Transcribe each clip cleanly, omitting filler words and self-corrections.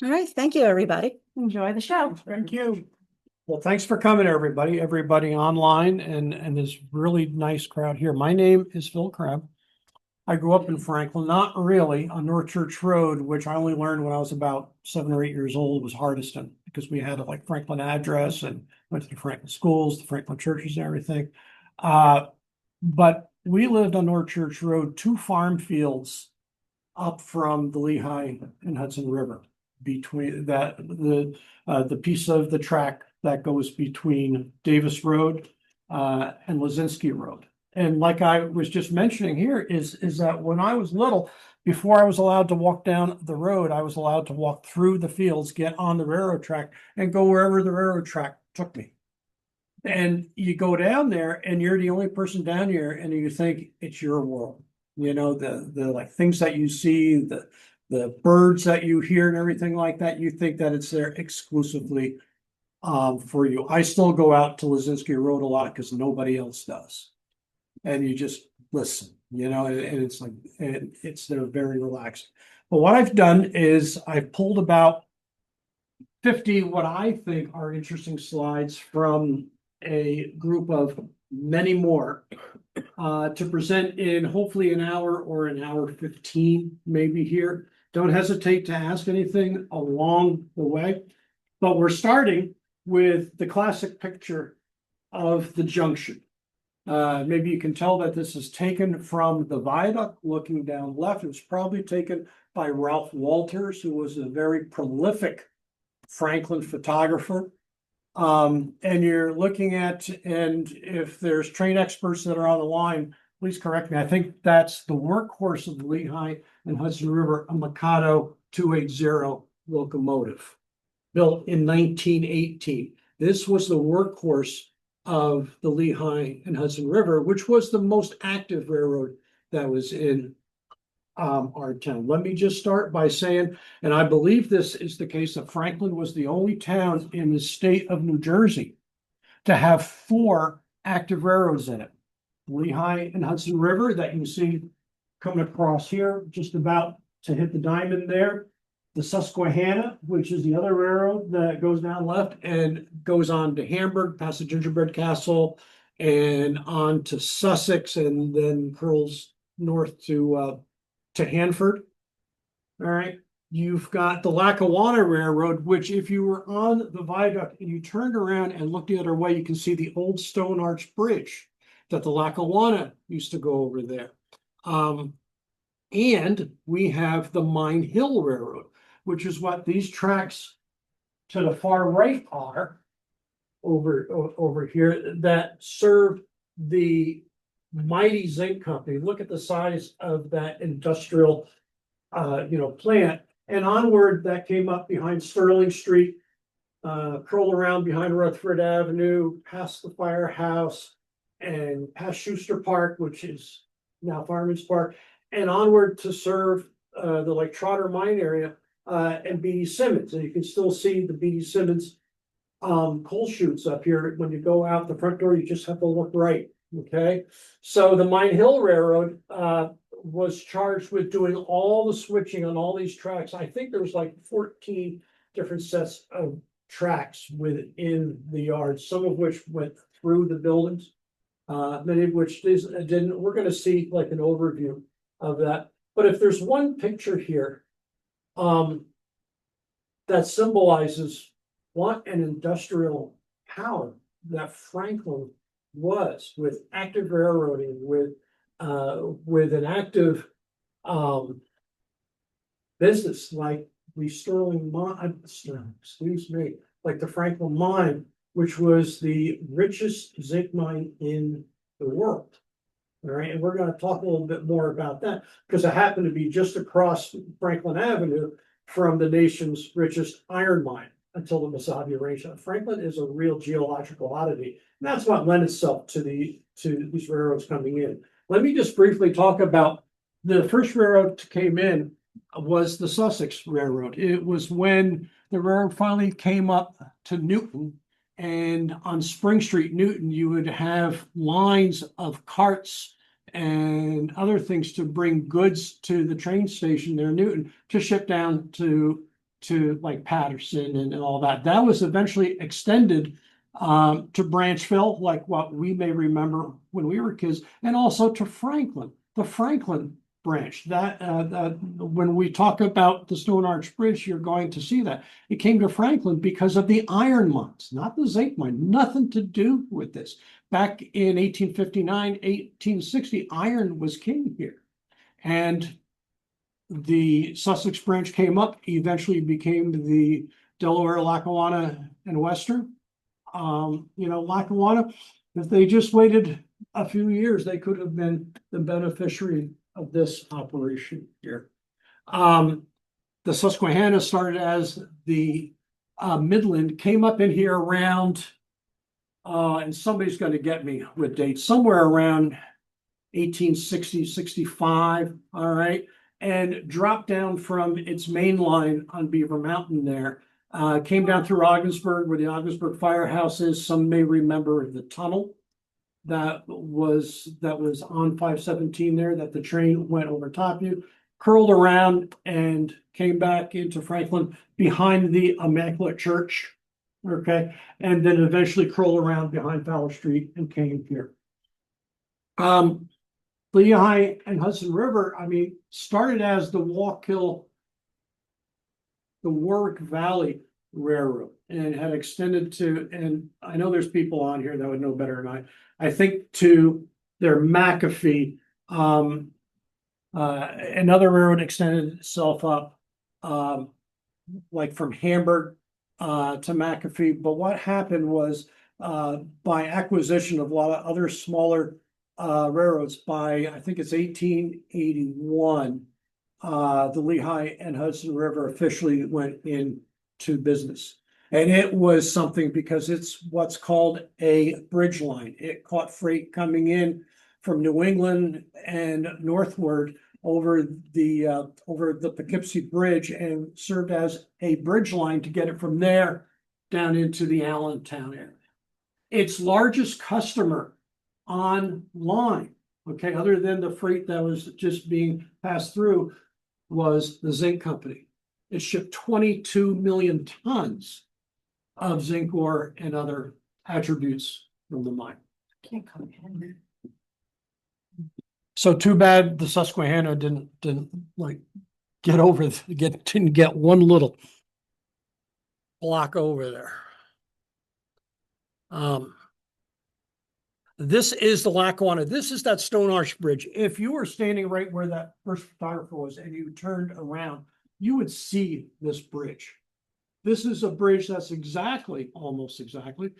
All right, thank you, everybody. Enjoy the show. Thank you. Well, thanks for coming, everybody online and this really nice crowd here. My name is Phil Crabb. I grew up in Franklin, not really on North Church Road, which I only learned when I was about 7 or 8 years old was Hardiston because we had a like Franklin address and went to the Franklin schools, the Franklin churches and everything. Uh, but we lived on North Church Road, two farm fields up from the Lehigh and Hudson River. Between that, the piece of the track that goes between Davis Road and Lazinski Road. And like I was just mentioning here, is that when I was little, before I was allowed to walk down the road, I was allowed to walk through the fields, get on the railroad track, and go wherever the railroad track took me. And you go down there and you're the only person down here and you think it's your world. You know, the like things that you see, the birds that you hear and everything like that, you think that it's there exclusively for you. I still go out to Lazinski Road a lot because nobody else does. And you just listen, and it's like they're very relaxing. But what I've done is I've pulled about 50 what I think are interesting slides from a group of many more to present in hopefully an hour or an hour 15 maybe here. Don't hesitate to ask anything along the way. But we're starting with the classic picture of the junction. Maybe you can tell that this is taken from the viaduct looking down left. It was probably taken by Ralph Walters, who was a very prolific Franklin photographer. And you're looking at, and if there's train experts that are on the line, please correct me. I think that's the workhorse of the Lehigh and Hudson River, a Mikado 280 locomotive built in 1918. This was the workhorse of the Lehigh and Hudson River, which was the most active railroad that was in our town. Let me just start by saying, and I believe this is the case, that Franklin was the only town in the state of New Jersey to have 4 active railroads in it. Lehigh and Hudson River that you see coming across here, just about to hit the diamond there. The Susquehanna, which is the other railroad that goes down left and goes on to Hamburg, past the Gingerbread Castle, and on to Sussex, and then curls north to Hanford. All right. You've got the Lackawanna Railroad, which if you were on the viaduct and you turned around and looked the other way, you can see the old Stone Arch Bridge that the Lackawanna used to go over there. And we have the Mine Hill Railroad, which is what these tracks to the far right are over here that serve the mighty zinc company. Look at the size of that industrial plant. And onward, that came up behind Sterling Street, curled around behind Rutherford Avenue, past the firehouse, and past Schuster Park, which is now Fireman's Park, and onward to serve the like Trotter Mine area and B.D. Simmons. And you can still see the B.D. Simmons coal chutes up here. When you go out the front door, you just have to look right. Okay, so the Mine Hill Railroad was charged with doing all the switching on all these tracks. I think there was like 14 different sets of tracks within the yard, some of which went through the buildings, many of which didn't. We're going to see like an overview of that. But if there's one picture here that symbolizes what an industrial power that Franklin was, with active railroading, with an active business like the Sterling mine, excuse me, like the Franklin mine, which was the richest zinc mine in the world. All right, and we're going to talk a little bit more about that because it happened to be just across Franklin Avenue from the nation's richest iron mine until the Mesabi Range. Franklin is a real geological oddity, and that's what lent itself to these railroads coming in. Let me just briefly talk about the first railroad that came in was the Sussex Railroad. It was when the railroad finally came up to Newton, and on Spring Street, Newton, you would have lines of carts and other things to bring goods to the train station there in Newton to ship down to to like Patterson and all that. That was eventually extended to Branchville, like what we may remember when we were kids, and also to Franklin, the Franklin branch. That when we talk about the Stone Arch Bridge, you're going to see that it came to Franklin because of the iron mines, not the zinc mine. Nothing to do with this. Back in 1859, 1860, iron was king here, and the Sussex branch came up, eventually became the Delaware, Lackawanna, and Western. Lackawanna, if they just waited a few years, they could have been the beneficiary of this operation here. The Susquehanna started as the Midland, came up in here around, and somebody's going to get me with dates, somewhere around 1860, 65, all right, and dropped down from its main line on Beaver Mountain there. Came down through Ogdensburg, where the Ogdensburg Firehouse is. Some may remember the tunnel that was on 517 there, that the train went over top of you, curled around and came back into Franklin behind the Immaculate Church, okay, and then eventually curled around behind Fowler Street and came here. Lehigh and Hudson River, I mean, started as the Warwick Valley Railroad, and had extended to, and I know there's people on here that would know better than I think to their McAfee. Another railroad extended itself up, like from Hamburg to McAfee. But what happened was, by acquisition of a lot of other smaller railroads, by I think it's 1881, the Lehigh and Hudson River officially went into business. And it was something because it's what's called a bridge line. It caught freight coming in from New England and northward over the Poughkeepsie Bridge, and served as a bridge line to get it from there down into the Allentown area. Its largest customer online, okay, other than the freight that was just being passed through, was the zinc company. It shipped 22 million tons of zinc ore and other attributes from the mine. Can't come in. So too bad the Susquehanna didn't like didn't get one little block over there. This is the Lackawanna. This is that Stone Arch Bridge. If you were standing right where that first photographer was and you turned around, you would see this bridge. This is a bridge that's almost exactly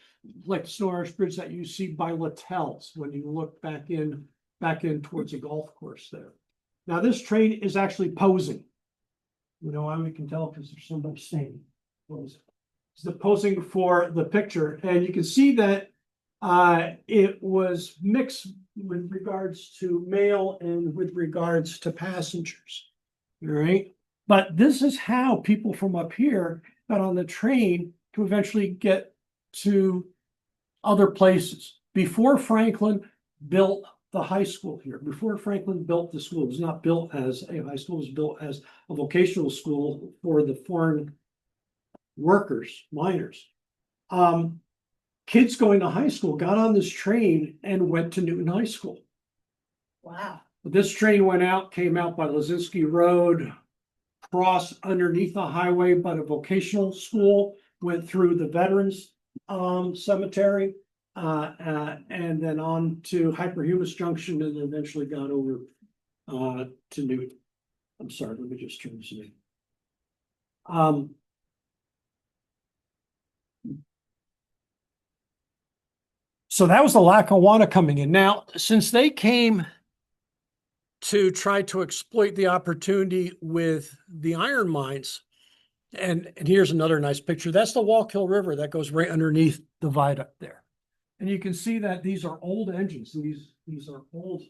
like the Stone Arch Bridge that you see by Littell's when you look back in towards the golf course there. Now this train is actually posing. You know why we can tell? Because there's somebody standing. It's the posing for the picture, and you can see that it was mixed with regards to mail and with regards to passengers. All right. But this is how people from up here got on the train to eventually get to other places. Before Franklin built the high school here, before Franklin built the school, it was not built as a high school, it was built as a vocational school for the foreign workers, miners. Kids going to high school got on this train and went to Newton High School. Wow. This train came out by Lazinski Road, crossed underneath the highway by the vocational school, went through the Veterans Cemetery, and then on to Hyperhumus Junction, and eventually got over to Newton. I'm sorry, let me just turn this in. So that was the Lackawanna coming in. Now, since they came to try to exploit the opportunity with the iron mines, and here's another nice picture. That's the Wallkill River that goes right underneath the viaduct there. And you can see that these are old engines. These are old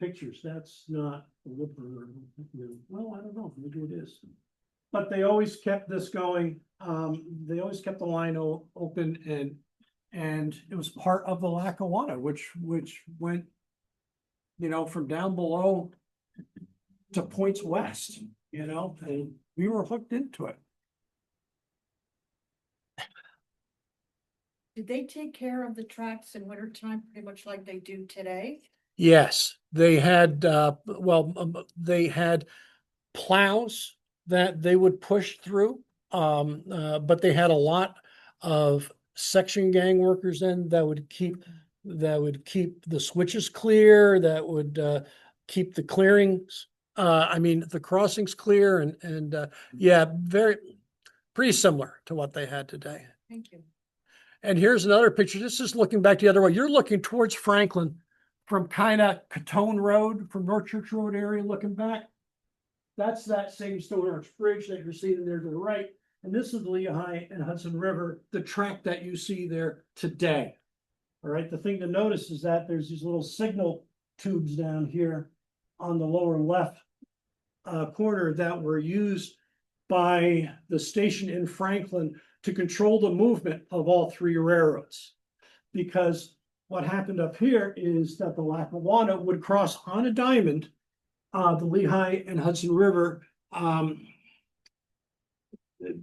pictures. That's not a Whipper. Well, I don't know. Maybe it is. But they always kept this going. They always kept the line open, and it was part of the Lackawanna, which went, from down below to points west, and we were hooked into it. Did they take care of the tracks in wintertime pretty much like they do today? Yes, they had, they had plows that they would push through. But they had a lot of section gang workers in that would keep the switches clear, that would keep the clearings, the crossings clear, and yeah, pretty similar to what they had today. Thank you. And here's another picture. This is looking back the other way. You're looking towards Franklin from kind of Catone Road, from North Church Road area, looking back. That's that same Stone Arch Bridge that you're seeing there to the right. And this is the Lehigh and Hudson River, the track that you see there today. All right, the thing to notice is that there's these little signal tubes down here on the lower left corner that were used by the station in Franklin to control the movement of all three railroads. Because what happened up here is that the Lackawanna would cross on a diamond the Lehigh and Hudson River,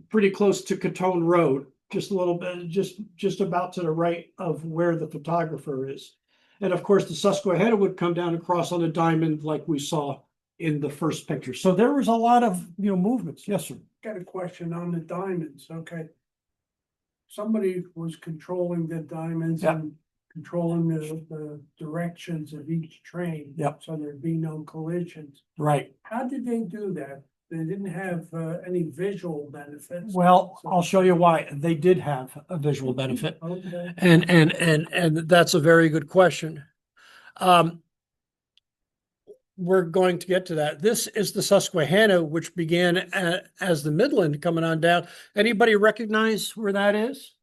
pretty close to Catone Road, just a little bit, just about to the right of where the photographer is. And of course, the Susquehanna would come down and cross on a diamond like we saw in the first picture. So there was a lot of, movements. Yes, sir. Got a question on the diamonds, okay. Somebody was controlling the diamonds Yeah. and controlling the directions of each train. Yep. So there'd be no collisions. Right. How did they do that? They didn't have any visual benefits. Well, I'll show you why. They did have a visual benefit. Okay. And that's a very good question. We're going to get to that. This is the Susquehanna, which began as the Midland coming on down. Anybody recognize where that is?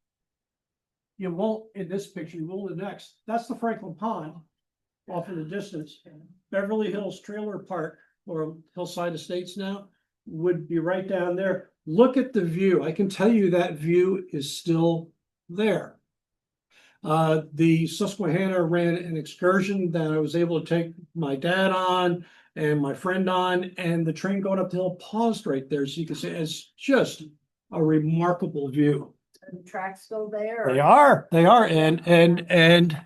You won't in this picture, you will in the next. That's the Franklin Pond off in the distance. Beverly Hills Trailer Park, or Hillside Estates now, would be right down there. Look at the view. I can tell you that view is still there. The Susquehanna ran an excursion that I was able to take my dad on and my friend on, and the train going up the hill paused right there. So you can see it's just a remarkable view. And the track's still there? They are, and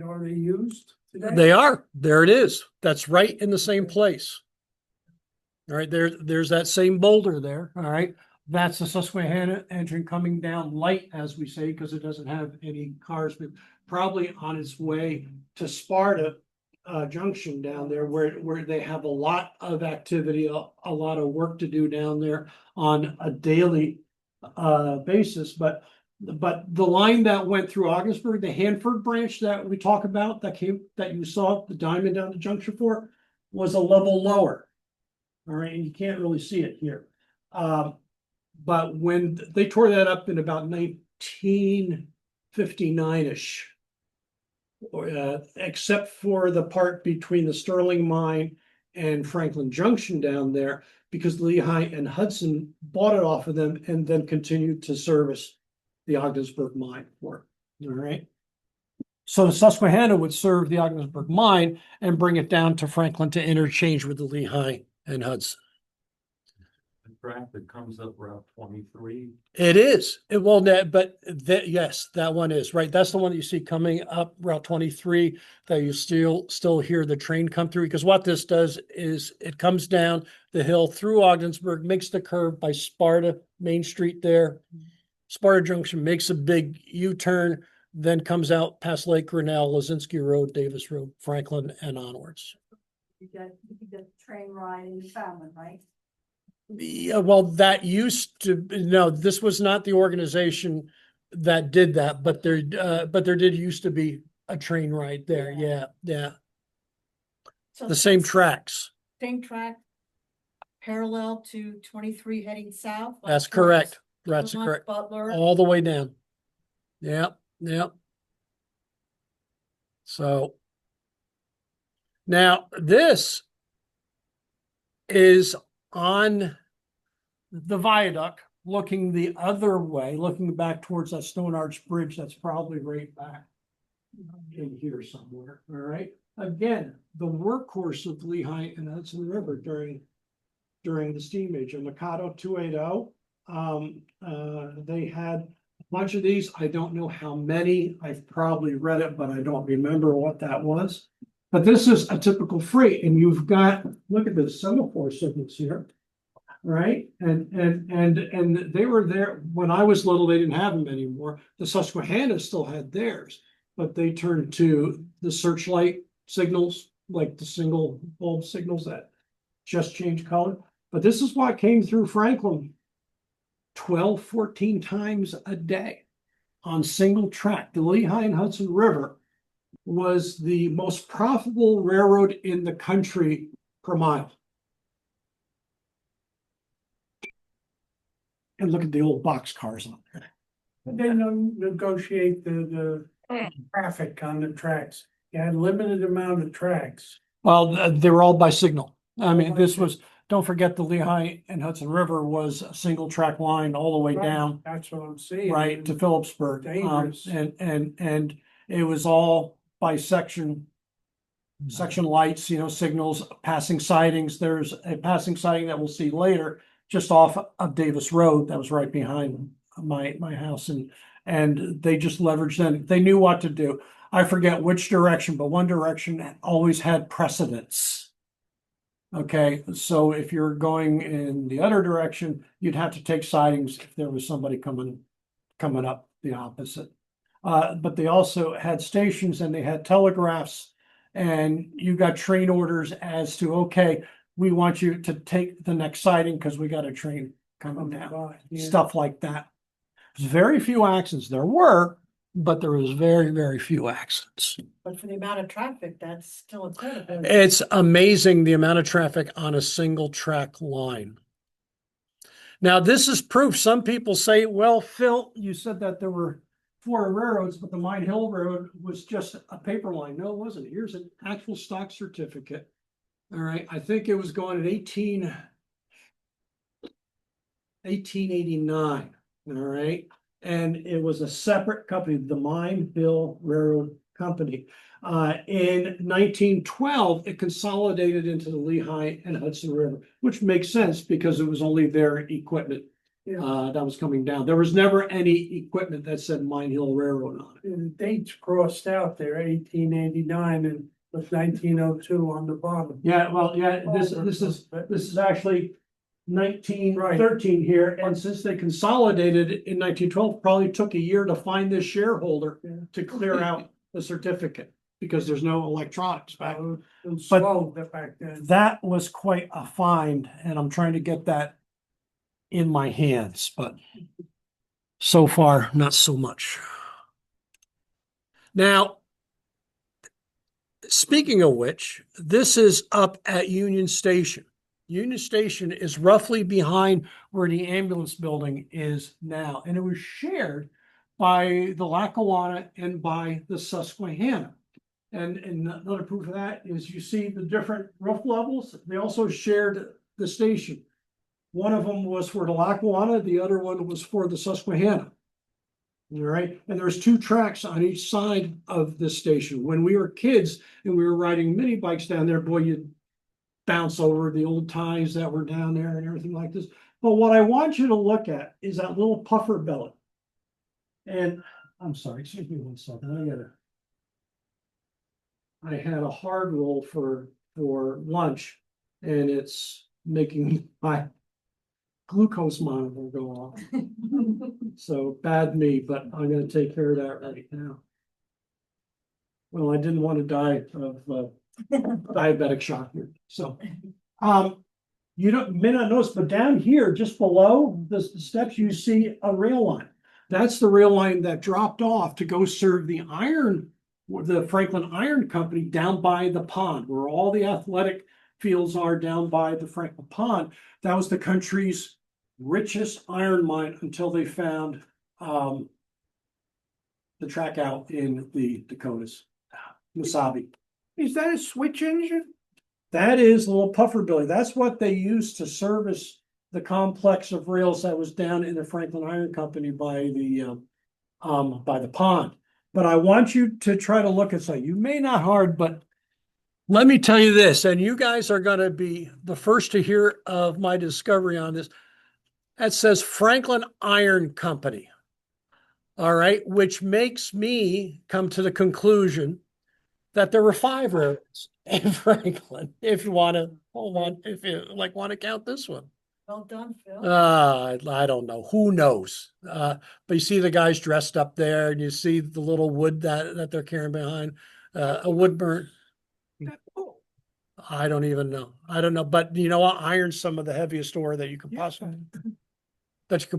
Are they used today? they are. There it is. That's right in the same place. All right, there's that same boulder there. All right. That's the Susquehanna engine coming down light, as we say, because it doesn't have any cars, but probably on its way to Sparta Junction down there, where they have a lot of activity, a lot of work to do down there on a daily basis. But the line that went through Augsburg, the Hanford branch that we talk about, that you saw the diamond down the junction for, was a level lower. All right, and you can't really see it here. But when they tore that up in about 1959-ish, except for the part between the Sterling Mine and Franklin Junction down there, because Lehigh and Hudson bought it off of them and then continued to service the Ogdensburg Mine for it. All right. So the Susquehanna would serve the Ogdensburg Mine and bring it down to Franklin to interchange with the Lehigh and Hudson. Track that comes up Route 23. It is. Yes, that one is right. That's the one that you see coming up Route 23 that you still hear the train come through, because what this does is it comes down the hill through Ogdensburg, makes the curve by Sparta Main Street there. Sparta Junction makes a big U-turn, then comes out past Lake Grinnell, Lazinski Road, Davis Road, Franklin, and onwards. You get the train ride in Falmouth, right? Yeah, well, that used to, no, this was not the organization that did that, but there did used to be a train ride there. Yeah. So The same it's tracks. Same track, parallel to 23 heading south? like That's towards correct. That's Plymouth, correct. Butler. All the way down. Yep. So now this is on the viaduct, looking the other way, looking back towards that Stone Arch Bridge. That's probably right back in here somewhere. All right. Again, the workhorse of the Lehigh and Hudson River during the steam age. A Mikado 280. They had bunch of these. I don't know how many. I've probably read it, but I don't remember what that was. But this is a typical freight, and you've got, look at the semaphore signals here. Right? And they were there when I was little, they didn't have them anymore. The Susquehanna still had theirs, but they turned to the searchlight signals, like the single bulb signals that just change color. But this is what came through Franklin 12, 14 times a day on single track. The Lehigh and Hudson River was the most profitable railroad in the country per mile. And look at the old box cars on there. They don't negotiate the traffic on the tracks. You had limited amount of tracks. Well, they were all by signal. I mean, this was, don't forget the Lehigh and Hudson River was a single track line all the way down, That's what I'm saying. right, to Phillipsburg. Dangerous. And it was all by section lights, signals, passing sidings. There's a passing siding that we'll see later, just off of Davis Road, that was right behind my house, and they just leveraged them. They knew what to do. I forget which direction, but one direction always had precedence. Okay, so if you're going in the other direction, you'd have to take sidings if there was somebody coming up the opposite. But they also had stations and they had telegraphs, and you got train orders as to, okay, we want you to take the next siding because we got a train coming down. Yeah. Stuff like that. There's very few accidents. There were, but there was very, very few accidents. But for the amount of traffic, that's still incredible. It's amazing the amount of traffic on a single track line. Now, this is proof. Some people say, well, Phil, you said that there were 4 railroads, but the Mine Hill Road was just a paper line. No, it wasn't. Here's an actual stock certificate. All right. I think it was going in 1889. All right. And it was a separate company, the Mine Hill Railroad Company. In 1912, it consolidated into the Lehigh and Hudson River, which makes sense because it was only their equipment that was coming down. There was never any equipment that said Mine Hill Railroad on it. And the dates crossed out there, 1889 and with 1902 on the bottom. Yeah, well, yeah, this is actually 1913 here, and since they consolidated in 1912, probably took a year to find this shareholder to clear out the certificate because there's no electronics back. It was slow back then. That was quite a find, and I'm trying to get that in my hands, but so far, not so much. Now, speaking of which, this is up at Union Station. Union Station is roughly behind where the ambulance building is now, and it was shared by the Lackawanna and by the Susquehanna. And another proof of that is you see the different roof levels. They also shared the station. One of them was for the Lackawanna, the other one was for the Susquehanna. All right, and there's 2 tracks on each side of this station. When we were kids and we were riding mini bikes down there, boy, you'd bounce over the old ties that were down there and everything like this. But what I want you to look at is that little puffer belly. And I'm sorry, excuse me one second. I had a hard roll for lunch, and it's making my glucose monitor go off. So bad me, but I'm going to take care of that right now. Well, I didn't want to die of diabetic shock here. So, you may not notice, but down here, just below the steps, you see a rail line. That's the rail line that dropped off to go serve the Franklin Iron Company down by the pond, where all the athletic fields are down by the Franklin Pond. That was the country's richest iron mine until they found the track out in the Dakotas, Wasabi. Is that a switch engine? That is a little puffer belly. That's what they used to service the complex of rails that was down in the Franklin Iron Company by the pond. But I want you to try to look at something. You may not hard, but let me tell you this, and you guys are going to be the first to hear of my discovery on this. That says Franklin Iron Company. All right, which makes me come to the conclusion that there were 5 railroads in Franklin. If you want to hold on, if you like want to count this one. Well done, Phil. I don't know. Who knows? But you see the guys dressed up there, and you see the little wood that they're carrying behind. A wood burn. I don't even know. I don't know. But you know what? Iron's some of the heaviest ore that you could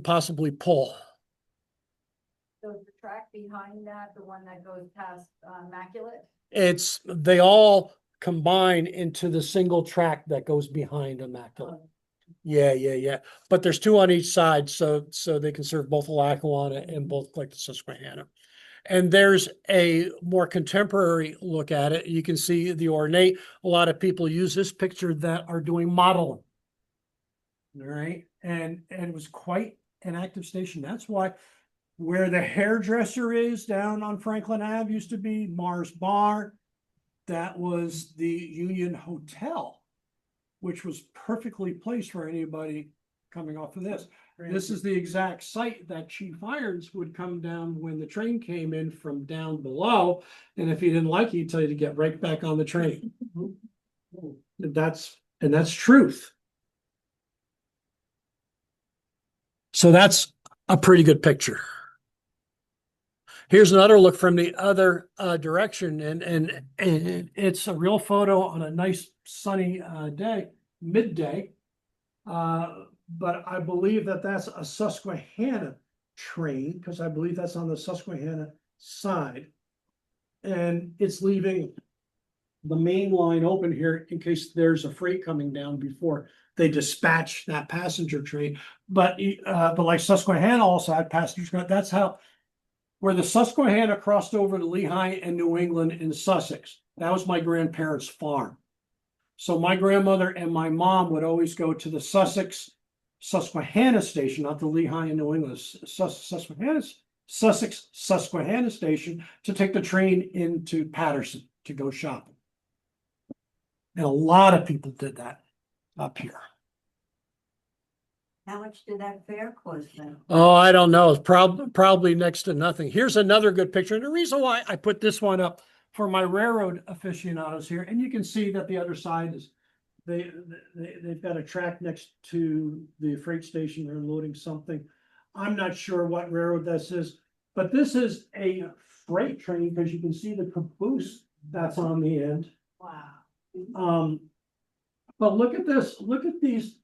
possibly pull. So is the track behind that, the one that goes past Immaculate? They all combine into the single track that goes behind Immaculate. Yeah. But there's 2 on each side, so they can serve both Lackawanna and both like the Susquehanna. And there's a more contemporary look at it. You can see the ornate. A lot of people use this picture that are doing modeling. All right. And it was quite an active station. That's why where the hairdresser is down on Franklin Ave used to be Mars Bar. That was the Union Hotel, which was perfectly placed for anybody coming off of this. This is the exact site that Chief Irons would come down when the train came in from down below. And if he didn't like it, he'd tell you to get right back on the train. That's truth. So that's a pretty good picture. Here's another look from the other direction, and it's a real photo on a nice sunny day, midday. But I believe that that's a Susquehanna train, because I believe that's on the Susquehanna side. And it's leaving the main line open here in case there's a freight coming down before they dispatch that passenger train. But like Susquehanna also had passengers. That's how, where the Susquehanna crossed over to Lehigh and New England in Sussex. That was my grandparents' farm. So my grandmother and my mom would always go to the Susquehanna station, not the Lehigh and New England, Sussex Susquehanna station, to take the train into Patterson to go shopping. And a lot of people did that up here. How much did that fare cost then? Oh, I don't know. It's probably next to nothing. Here's another good picture. And the reason why I put this one up for my railroad aficionados here, and you can see that the other side is they've got a track next to the freight station. They're loading something. I'm not sure what railroad this is, but this is a freight train because you can see the caboose that's on the end. Wow. But look at this. Look at these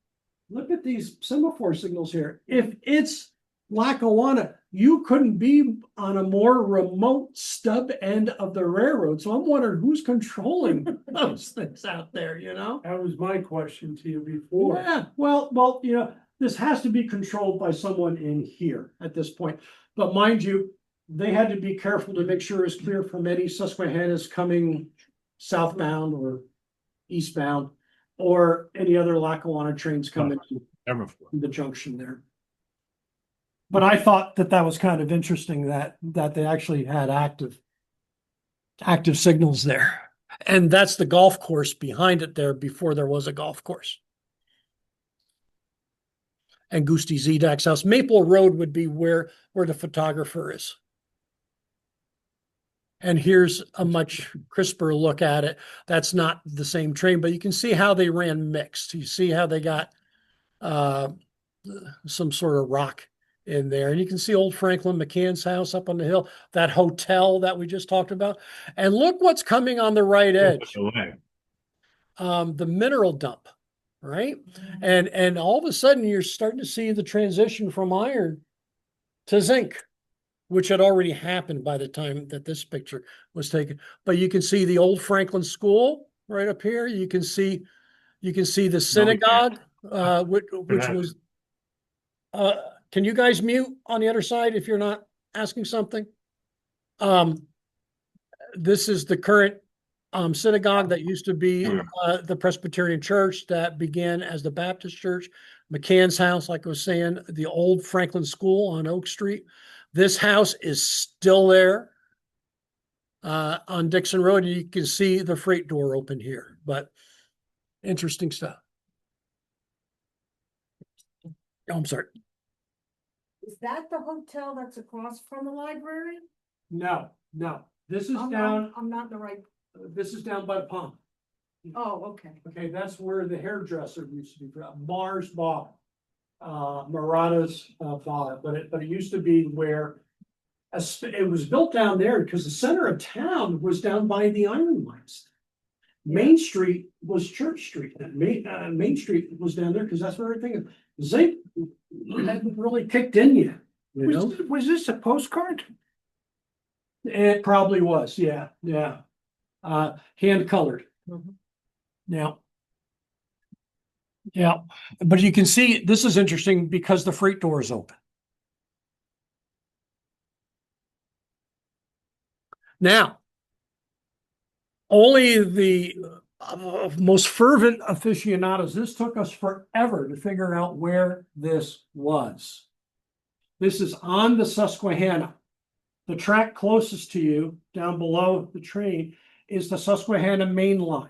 semaphore signals here. If it's Lackawanna, you couldn't be on a more remote stub end of the railroad. So I'm wondering who's controlling those things out there, you know? That was my question to you before. Yeah, well, you know, this has to be controlled by someone in here at this point. But mind you, they had to be careful to make sure it's clear from any Susquehannas coming southbound or eastbound, or any other Lackawanna trains coming to the junction there. But I thought that was kind of interesting that they actually had active signals there. And that's the golf course behind it there before there was a golf course. And Gusti Zedak's house. Maple Road would be where the photographer is. And here's a much crisper look at it. That's not the same train, but you can see how they ran mixed. You see how they got some sort of rock in there. And you can see old Franklin McCann's house up on the hill, that hotel that we just talked about. And look what's coming on the right edge. The mineral dump, right? And all of a sudden you're starting to see the transition from iron to zinc, which had already happened by the time that this picture was taken. But you can see the old Franklin School right up here. You can see the synagogue, which was. Can you guys mute on the other side if you're not asking something? This is the current synagogue that used to be the Presbyterian church that began as the Baptist church. McCann's house, like I was saying, the old Franklin School on Oak Street. This house is still there on Dixon Road. You can see the freight door open here, but interesting stuff. Oh, I'm sorry. Is that the hotel that's across from the library? No, no, this is I'm down, not in the right, this is down by the pond. oh, okay. Okay, that's where the hairdresser used to be from, Mars Bar. Murata's bar, but it used to be where it was built down there because the center of town was down by the iron mines. Main Street was Church Street, and Main Street was down there because that's where everything, zinc hadn't really kicked in yet, you know? Was this a postcard? It probably was, yeah, hand colored. Mhm. Yeah. Yeah, but you can see, this is interesting because the freight door is open. Now, only the most fervent aficionados, this took us forever to figure out where this was. This is on the Susquehanna. The track closest to you, down below the train, is the Susquehanna main line.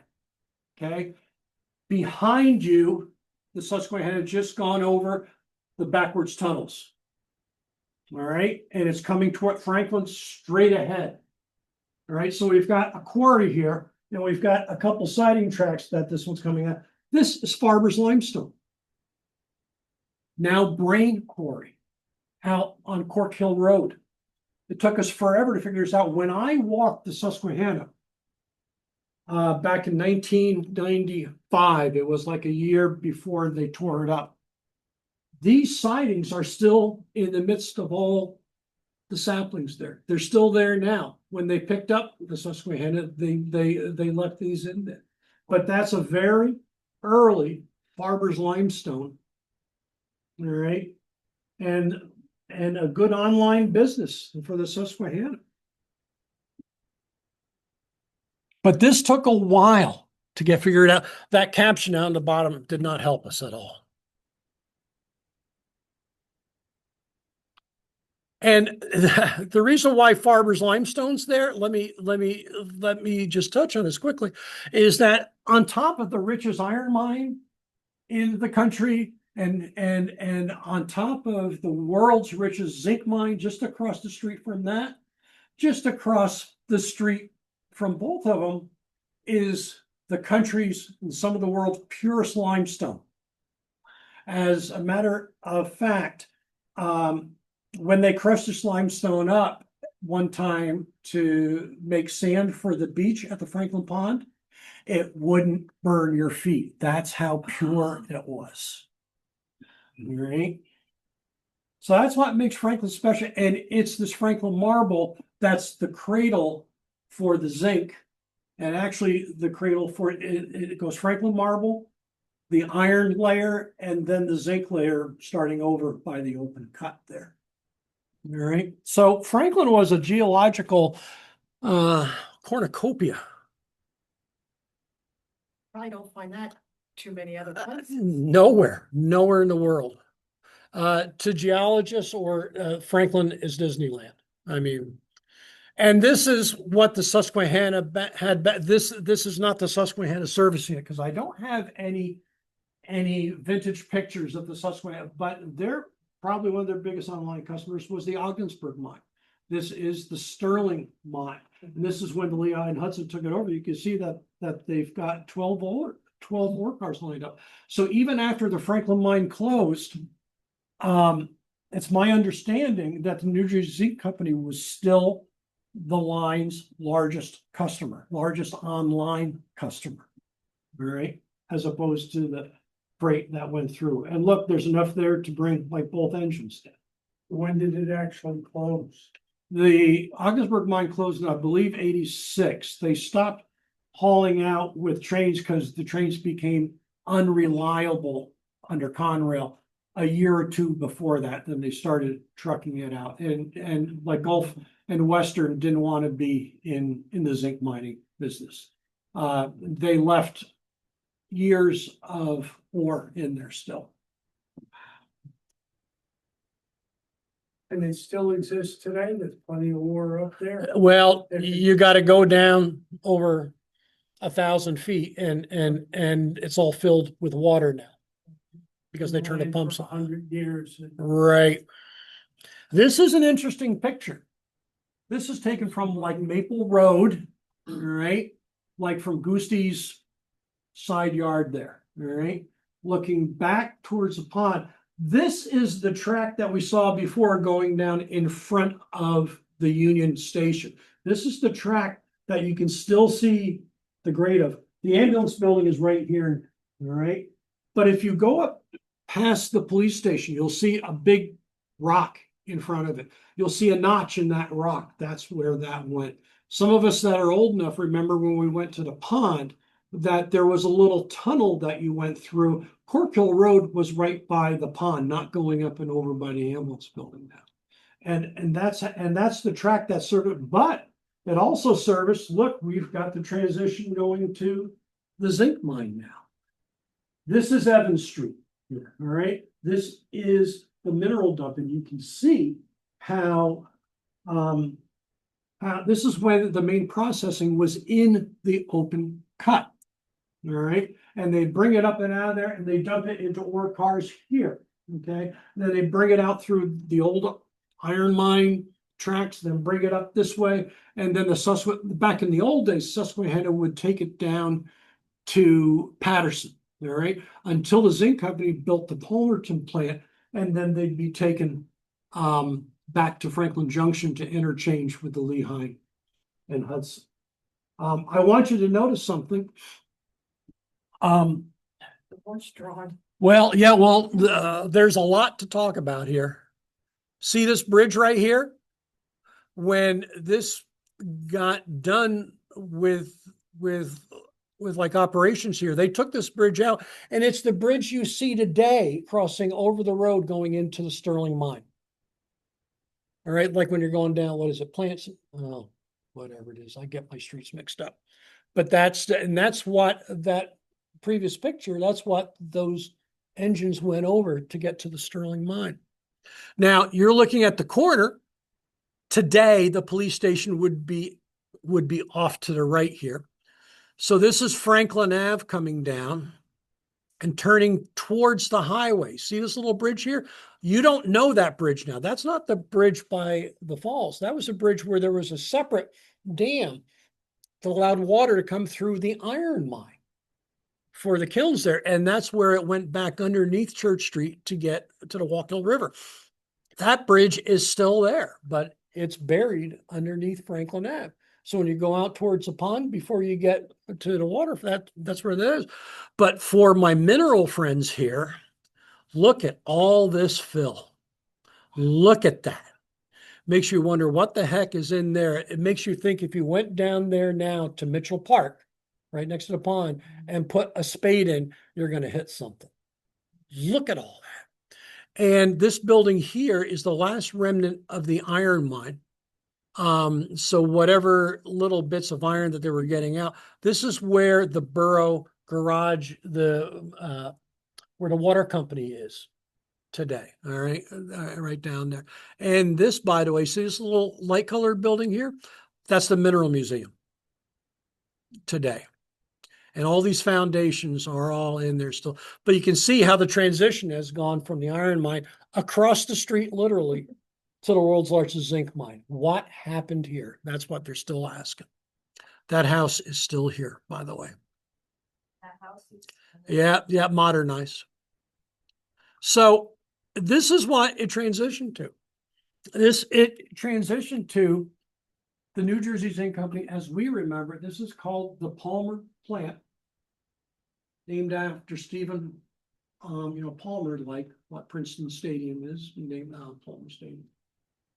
Okay. Behind you, the Susquehanna had just gone over the backwards tunnels. All right. And it's coming toward Franklin straight ahead. All right. So we've got a quarry here, and we've got a couple siding tracks that this one's coming at. This is Farber's Limestone. Now Brain Quarry out on Cork Hill Road. It took us forever to figure this out. When I walked the Susquehanna, back in 1995, it was like a year before they tore it up. These sidings are still in the midst of all the saplings there. They're still there now. When they picked up the Susquehanna, they left these in there. But that's a very early Farber's Limestone. All right. And a good online business for the Susquehanna. But this took a while to get figured out. That caption on the bottom did not help us at all. And the reason why Farber's Limestone's there, let me just touch on this quickly, is that on top of the richest iron mine in the country, and on top of the world's richest zinc mine, just across the street from that, just across the street from both of them is the country's and some of the world's purest limestone. As a matter of fact, when they crushed this limestone up one time to make sand for the beach at the Franklin Pond, it wouldn't burn your feet. That's how pure it was. All right. So that's what makes Franklin special. And it's this Franklin marble that's the cradle for the zinc. And actually the cradle for it goes Franklin marble, the iron layer, and then the zinc layer starting over by the open cut there. All right. So Franklin was a geological cornucopia. I don't find that too many other places. Nowhere in the world. To geologists, or Franklin is Disneyland. I mean, and this is what the Susquehanna had. This is not the Susquehanna servicing it, because I don't have any vintage pictures of the Susquehanna, but they're probably one of their biggest online customers was the Ogdensburg mine. This is the Sterling mine, and this is when the Lehigh and Hudson took it over. You can see that they've got 12 ore cars lined up. So even after the Franklin mine closed, it's my understanding that the New Jersey Zinc Company was still the line's largest online customer, right? As opposed to the freight that went through. And look, there's enough there to bring like both engines down. When did it actually close? The Ogdensburg mine closed in, I believe, 86. They stopped hauling out with trains because the trains became unreliable under Conrail a year or two before that. Then they started trucking it out. And like Gulf and Western didn't want to be in the zinc mining business. They left years of ore in there still. And it still exists today? There's plenty of ore up there. Well, you got to go down over 1,000 feet, and it's all filled with water now because they turned the pumps on. 100 years. Right. This is an interesting picture. This is taken from like Maple Road, all right? Like from Goosty's side yard there, all right? Looking back towards the pond. This is the track that we saw before going down in front of the Union Station. This is the track that you can still see the grade of. The ambulance building is right here, all right? But if you go up past the police station, you'll see a big rock in front of it. You'll see a notch in that rock. That's where that went. Some of us that are old enough remember when we went to the pond that there was a little tunnel that you went through. Cork Hill Road was right by the pond, not going up and over by the ambulance building now. And that's the track that served, but it also serviced, look, we've got the transition going to the zinc mine now. This is Evans Street here, all right? This is the mineral dump, and you can see how this is when the main processing was in the open cut, all right? And they bring it up and out of there, and they dump it into ore cars here, okay? And then they bring it out through the old iron mine tracks, then bring it up this way, and then back in the old days, Susquehanna would take it down to Patterson, all right, until the zinc company built the Palmerton plant, and then they'd be taken back to Franklin Junction to interchange with the Lehigh and Hudson. I want you to notice something. The horse drawn. Well, yeah, well, there's a lot to talk about here. See this bridge right here? When this got done with like operations here, they took this bridge out, and it's the bridge you see today crossing over the road going into the Sterling mine. All right, like when you're going down, what is it, Plants? Oh, whatever it is, I get my streets mixed up. But that's what that previous picture, that's what those engines went over to get to the Sterling mine. Now you're looking at the corner. Today, the police station would be off to the right here. So this is Franklin Ave coming down and turning towards the highway. See this little bridge here? You don't know that bridge now. That's not the bridge by the falls. That was a bridge where there was a separate dam that allowed water to come through the iron mine for the kilns there. And that's where it went back underneath Church Street to get to the Wallkill River. That bridge is still there, but it's buried underneath Franklin Ave. So when you go out towards the pond before you get to the water, that's where that is. But for my mineral friends here, look at all this fill. Look at that. Makes you wonder what the heck is in there. It makes you think if you went down there now to Mitchell Park, right next to the pond, and put a spade in, you're going to hit something. Look at all that. And this building here is the last remnant of the iron mine. So whatever little bits of iron that they were getting out, this is where the borough garage, where the water company is today. All right, right down there. And this, by the way, see this little light colored building here? That's the Mineral Museum today. And all these foundations are all in there still. But you can see how the transition has gone from the iron mine across the street, literally, to the world's largest zinc mine. What happened here? That's what they're still asking. That house is still here, by the way. That house is. Yeah, modernized. So this is what it transitioned to. It transitioned to the New Jersey Zinc Company, as we remember. This is called the Palmer plant, named after Stephen, Palmer, like what Princeton Stadium is, named Palmer Stadium.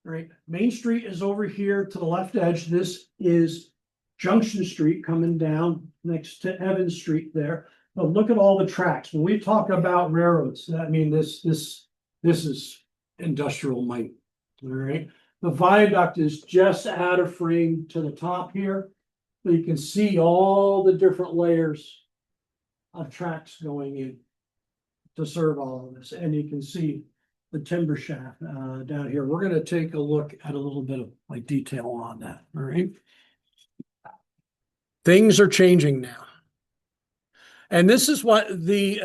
Right, Main Street is over here to the left edge. This is Junction Street coming down next to Evans Street there. But look at all the tracks. When we talk about railroads, I mean this is industrial might. All right. The viaduct is just out of frame to the top here. So you can see all the different layers of tracks going in to serve all of this. And you can see the timber shaft down here. We're going to take a look at a little bit of like detail on that. All right. Things are changing now. And this is what the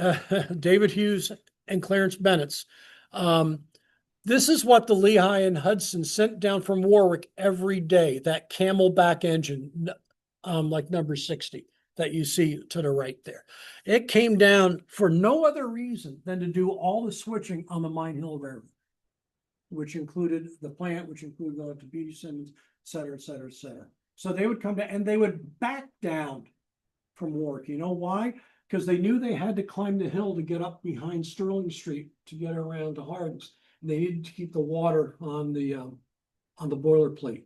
David Hughes and Clarence Bennett's, This is what the Lehigh and Hudson sent down from Warwick every day, that Camelback engine, like number 60 that you see to the right there. It came down for no other reason than to do all the switching on the Mine Hill Railroad, which included the plant, which included going to Beeson, et cetera, et cetera, et cetera. So they would come down and they would back down from Warwick. You know why? Because they knew they had to climb the hill to get up behind Sterling Street to get around to Hardin's. They needed to keep the water on the boilerplate.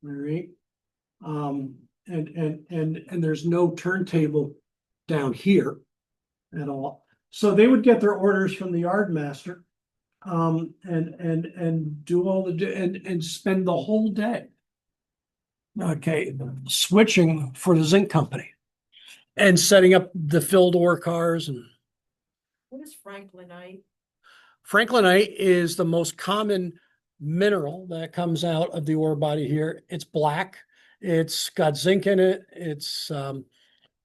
All right. And there's no turntable down here at all. So they would get their orders from the yard master, and do all the and spend the whole day, okay, switching for the zinc company and setting up the filled ore cars. And What is Franklinite? Franklinite is the most common mineral that comes out of the ore body here. It's black. It's got zinc in it. It's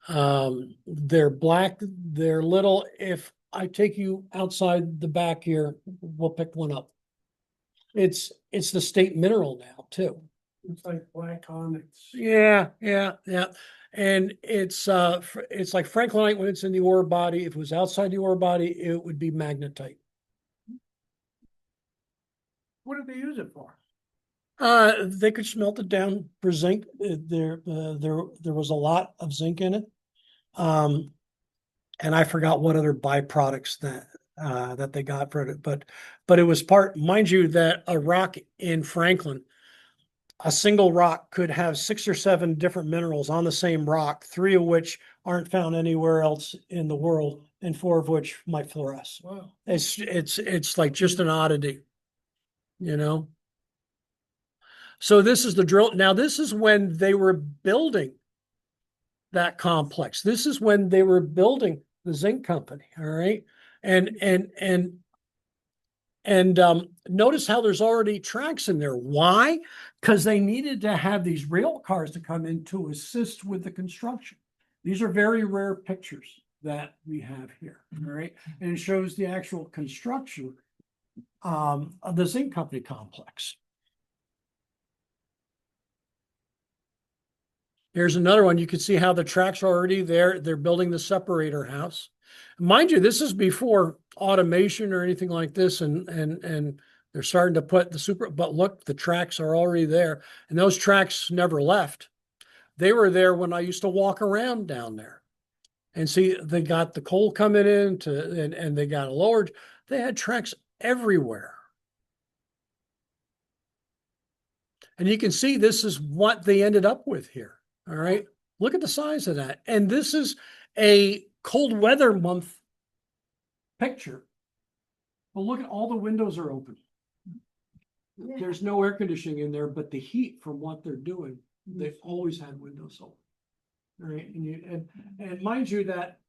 they're black. They're little. If I take you outside the back here, we'll pick one up. It's the state mineral now too. It's like black onyx. Yeah. And it's like Franklinite when it's in the ore body. If it was outside the ore body, it would be magnetite. What do they use it for? They could smelt it down for zinc. There was a lot of zinc in it. And I forgot what other byproducts that they got for it, but it was part, mind you, that a rock in Franklin, a single rock could have 6 or 7 different minerals on the same rock, 3 of which aren't found anywhere else in the world, and 4 of which might fluoresce. Wow. It's like just an oddity, you know. So this is the drill. Now this is when they were building that complex. This is when they were building the zinc company. All right. And notice how there's already tracks in there. Why? Because they needed to have these rail cars to come in to assist with the construction. These are very rare pictures that we have here. All right. And it shows the actual construction of the zinc company complex. Here's another one. You can see how the tracks are already there. They're building the separator house. Mind you, this is before automation or anything like this, and they're starting to put the super, but look, the tracks are already there. And those tracks never left. They were there when I used to walk around down there. And see, they got the coal coming in and they got it lowered. They had tracks everywhere. And you can see this is what they ended up with here. All right. Look at the size of that. And this is a cold weather month picture. But look at all the windows are open. Yeah. There's no air conditioning in there, but the heat from what they're doing, they've always had windows open. All right. And mind you that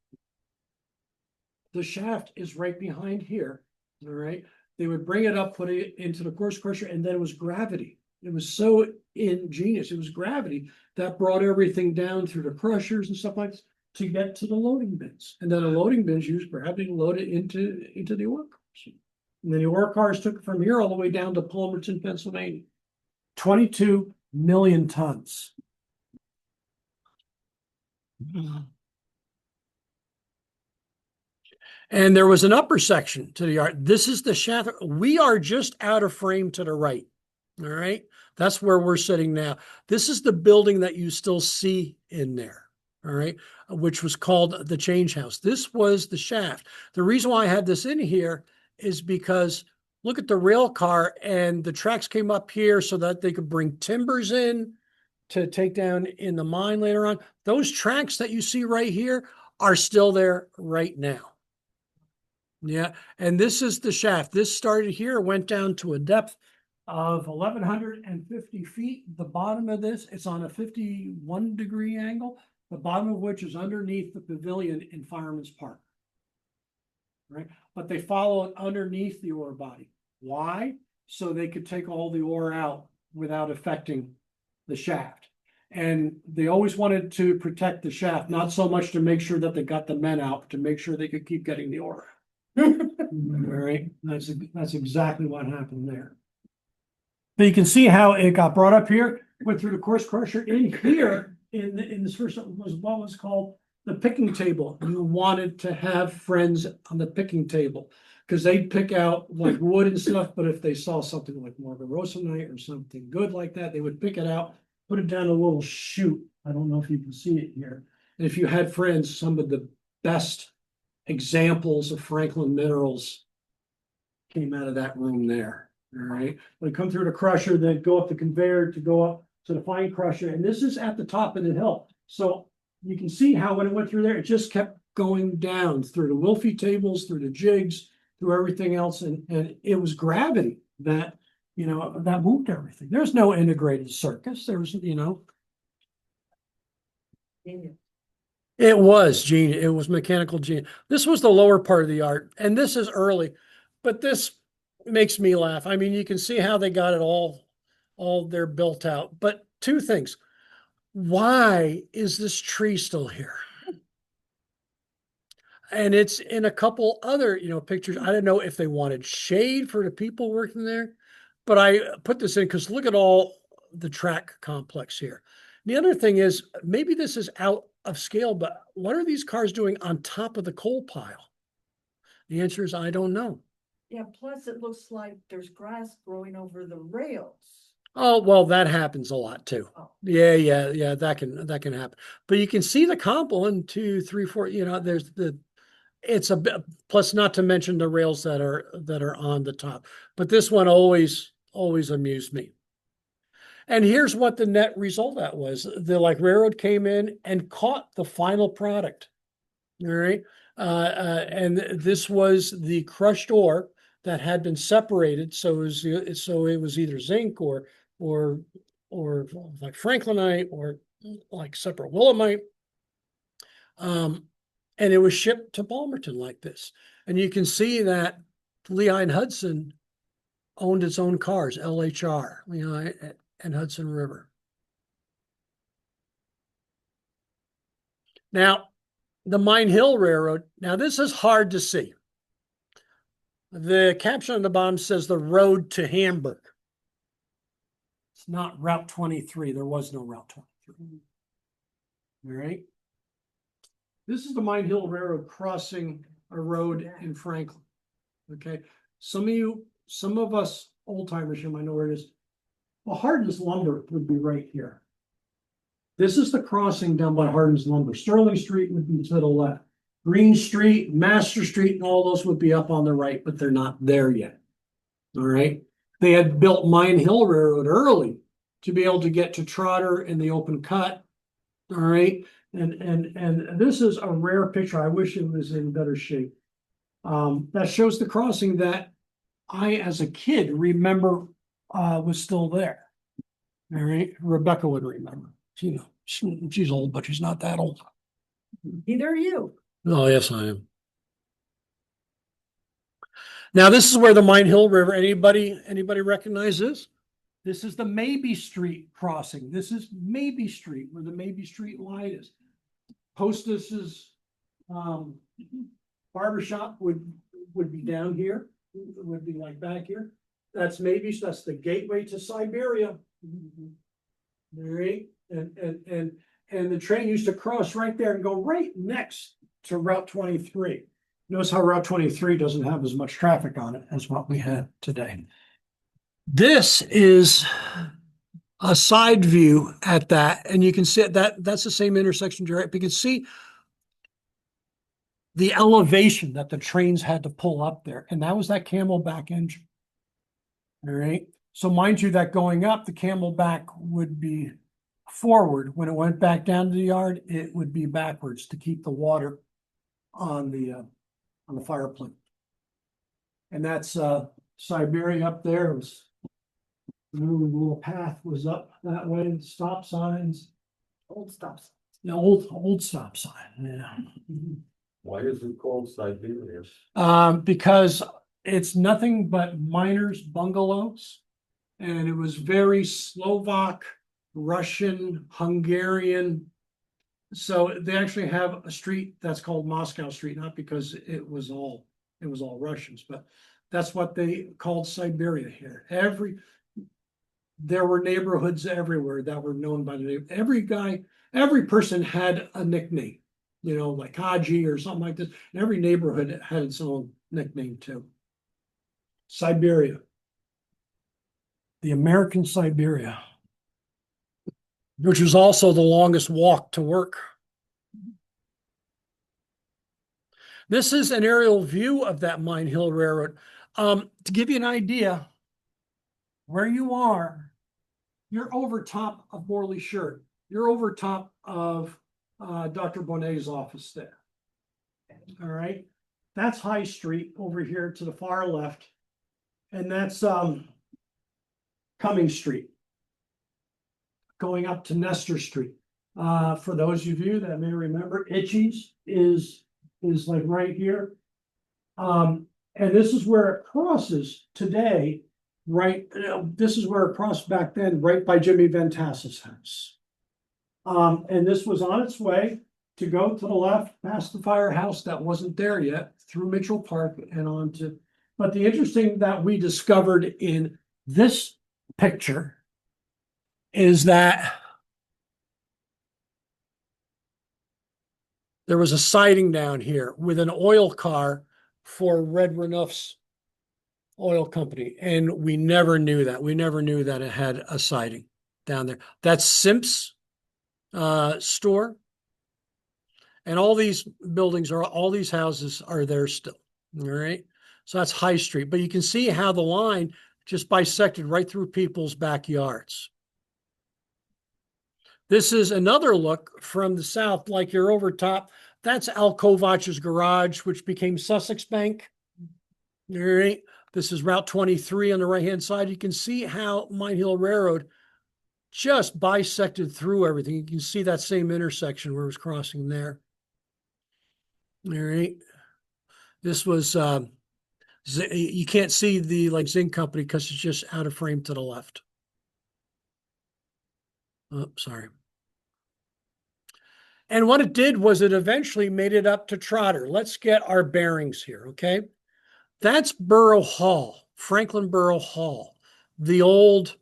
the shaft is right behind here. All right. They would bring it up, put it into the coarse crusher, and then it was gravity. It was so ingenious. It was gravity that brought everything down through the crushers and stuff like this to get to the loading bins. And then the loading bins used gravity to load it into the ore cars. And then the ore cars took it from here all the way down to Palmerton, Pennsylvania. 22 million tons. And there was an upper section to the yard. This is the shaft. We are just out of frame to the right. All right. That's where we're sitting now. This is the building that you still see in there. All right. Which was called the change house. This was the shaft. The reason why I had this in here is because look at the rail car, and the tracks came up here so that they could bring timbers in to take down in the mine later on. Those tracks that you see right here are still there right now. Yeah. And this is the shaft. This started here, went down to a depth of 1,150 feet. The bottom of this, it's on a 51-degree angle, the bottom of which is underneath the pavilion in Fireman's Park. Right? But they follow it underneath the ore body. Why? So they could take all the ore out without affecting the shaft. And they always wanted to protect the shaft, not so much to make sure that they got the men out, but to make sure they could keep getting the ore. All right, that's exactly what happened there. But you can see how it got brought up here, went through the course crusher in here, in this first was what was called the picking table. You wanted to have friends on the picking table, because they'd pick out like wood and stuff, but if they saw something like margarosinite or something good like that, they would pick it out, put it down a little chute. I don't know if you can see it here. And if you had friends, some of the best examples of Franklin minerals came out of that room there. All right, we come through the crusher, then go up the conveyor to go up to the fine crusher, and this is at the top of the hill. So you can see how when it went through there, it just kept going down through the Wilfie tables, through the jigs, through everything else, and it was gravity that, you know, that moved everything. There's no integrated circus. There's, you know. It was genius. It was mechanical genius. This was the lower part of the art, and this is early, but this makes me laugh. I mean, you can see how they got it all there built out. But two things. Why is this tree still here? And it's in a couple other, you know, pictures. I don't know if they wanted shade for the people working there, but I put this in because look at all the track complex here. The other thing is, maybe this is out of scale, but what are these cars doing on top of the coal pile? The answer is, I don't know. Yeah, plus it looks like there's grass growing over the rails. Oh, well, that happens a lot too. Oh. Yeah, that can happen. But you can see the comp 1, 2, 3, 4, you know, there's it's a bit, plus not to mention the rails that are on the top. But this one always amused me. And here's what the net result that was. The railroad came in and caught the final product. All right. And this was the crushed ore that had been separated. So it was either zinc or like Franklinite or like separate Willemite. And it was shipped to Palmerton like this. And you can see that Lehigh and Hudson owned its own cars, LHR, Lehigh and Hudson River. Now, the Mine Hill Railroad. Now, this is hard to see. The caption on the bottom says the road to Hamburg. It's not Route 23. There was no Route 23. All right. This is the Mine Hill Railroad crossing a road in Franklin. Okay. Some of us old timers here might know where it is. Well, Hardin's Lumber would be right here. This is the crossing down by Hardin's Lumber. Sterling Street would be to the left. Green Street, Master Street, and all those would be up on the right, but they're not there yet. All right. They had built Mine Hill Railroad early to be able to get to Trotter and the open cut. All right. And this is a rare picture. I wish it was in better shape. That shows the crossing that I, as a kid, remember was still there. All right. Rebecca would remember. You know, she's old, but she's not that old. Neither are you. Oh, yes, I am. Now, this is where the Mine Hill River, anybody recognize this? This is the Maybe Street crossing. This is Maybe Street, where the Maybe Street light is. Hostess's barbershop would be down here, would be like back here. That's Maybe, that's the gateway to Siberia. All right. And the train used to cross right there and go right next to Route 23. Notice how Route 23 doesn't have as much traffic on it as what we had today. This is a side view at that, and you can see that's the same intersection, right? But you can see the elevation that the trains had to pull up there, and that was that Camelback engine. All right. So mind you, that going up, the Camelback would be forward. When it went back down to the yard, it would be backwards to keep the water on the fire plate. And that's Siberia up there. It was the little path was up that way. Stop signs, Old stops. the old stop sign. Yeah. Why is it called Siberia? Because it's nothing but miners' bungalows, and it was very Slovak, Russian, Hungarian. So they actually have a street that's called Moscow Street, not because it was all it was all Russians, but that's what they called Siberia here. There were neighborhoods everywhere that were known by the name. Every person had a nickname, like Haji or something like this. And every neighborhood had its own nickname too. Siberia. The American Siberia, which was also the longest walk to work. This is an aerial view of that Mine Hill Railroad. To give you an idea, where you are, you're over top of Morley Shirt. You're over top of Dr. Bonnet's office there. All right. That's High Street over here to the far left. And that's Cumming Street, going up to Nestor Street. For those of you that may remember, Itchy's is like right here. And this is where it crosses today, right? This is where it crossed back then, right by Jimmy Van Tassa's house. And this was on its way to go to the left, past the firehouse that wasn't there yet, through Mitchell Park and on to. But the interesting that we discovered in this picture is that there was a siding down here with an oil car for Red Renuff's oil company. And we never knew that. We never knew that it had a siding down there. That's Simp's store. And all these all these houses are there still. All right. So that's High Street. But you can see how the line just bisected right through people's backyards. This is another look from the south, like you're over top. That's Al Kovach's garage, which became Sussex Bank. All right. This is Route 23 on the right-hand side. You can see how Mine Hill Railroad just bisected through everything. You can see that same intersection where it was crossing there. All right. This was, you can't see the zinc company because it's just out of frame to the left. Oh, sorry. And what it did was it eventually made it up to Trotter. Let's get our bearings here, okay? That's Borough Hall, Franklin Borough Hall, the old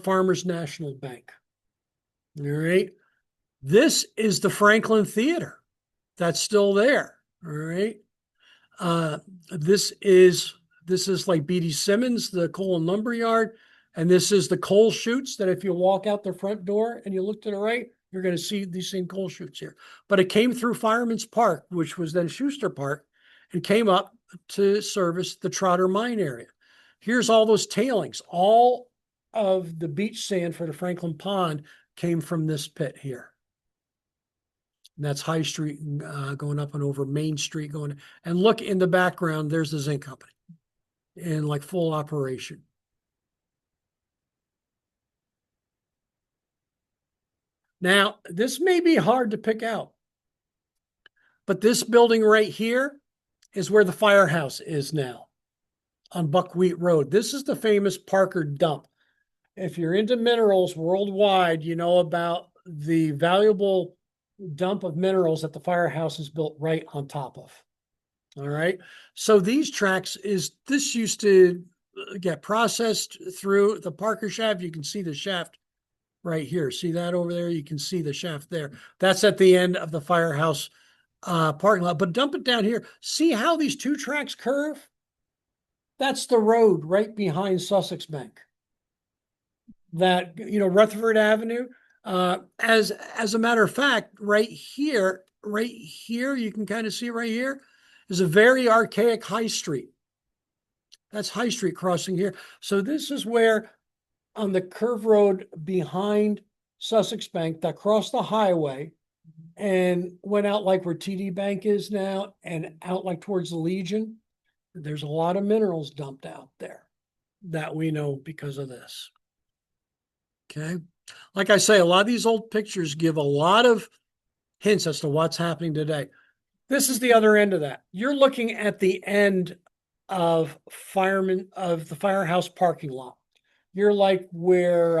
Farmers National Bank. All right. This is the Franklin Theater. That's still there. All right. This is like B.D. Simmons, the coal and lumber yard. And this is the coal chutes that if you walk out the front door and you look to the right, you're going to see these same coal chutes here. But it came through Fireman's Park, which was then Schuster Park, and came up to service the Trotter Mine area. Here's all those tailings. All of the beach sand for the Franklin Pond came from this pit here. And that's High Street going up and over Main Street going. And look in the background, there's the zinc company in like full operation. Now, this may be hard to pick out, but this building right here is where the firehouse is now on Buckwheat Road. This is the famous Parker dump. If you're into minerals worldwide, you know about the valuable dump of minerals that the firehouse is built right on top of. All right. So these tracks this used to get processed through the Parker shaft. You can see the shaft right here. See that over there? You can see the shaft there. That's at the end of the firehouse parking lot. But dump it down here. See how these two tracks curve? That's the road right behind Sussex Bank. That, Rutherford Avenue. As a matter of fact, right here, you can kind of see right here is a very archaic High Street. That's High Street crossing here. So this is where on the curve road behind Sussex Bank that crossed the highway and went out like where TD Bank is now and out like towards the Legion. There's a lot of minerals dumped out there that we know because of this. Okay. Like I say, a lot of these old pictures give a lot of hints as to what's happening today. This is the other end of that. You're looking at the end of the firehouse parking lot. You're like where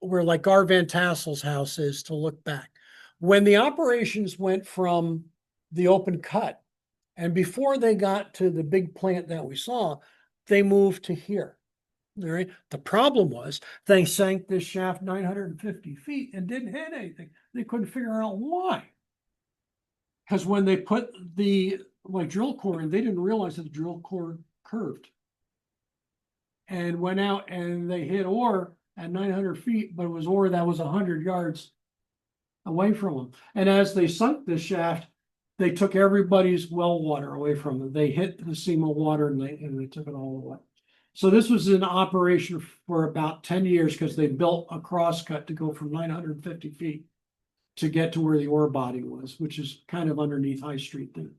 where like Gar Van Tassel's house is to look back. When the operations went from the open cut, and before they got to the big plant that we saw, they moved to here. All right. The problem was they sank this shaft 950 feet and didn't hit anything. They couldn't figure out why. Because when they put the like drill core in, they didn't realize that the drill core curved and went out and they hit ore at 900 feet, but it was ore that was 100 yards away from them. And as they sunk this shaft, they took everybody's well water away from them. They hit the seam of water and they took it all away. So this was in operation for about 10 years because they built a crosscut to go from 950 feet to get to where the ore body was, which is kind of underneath High Street there.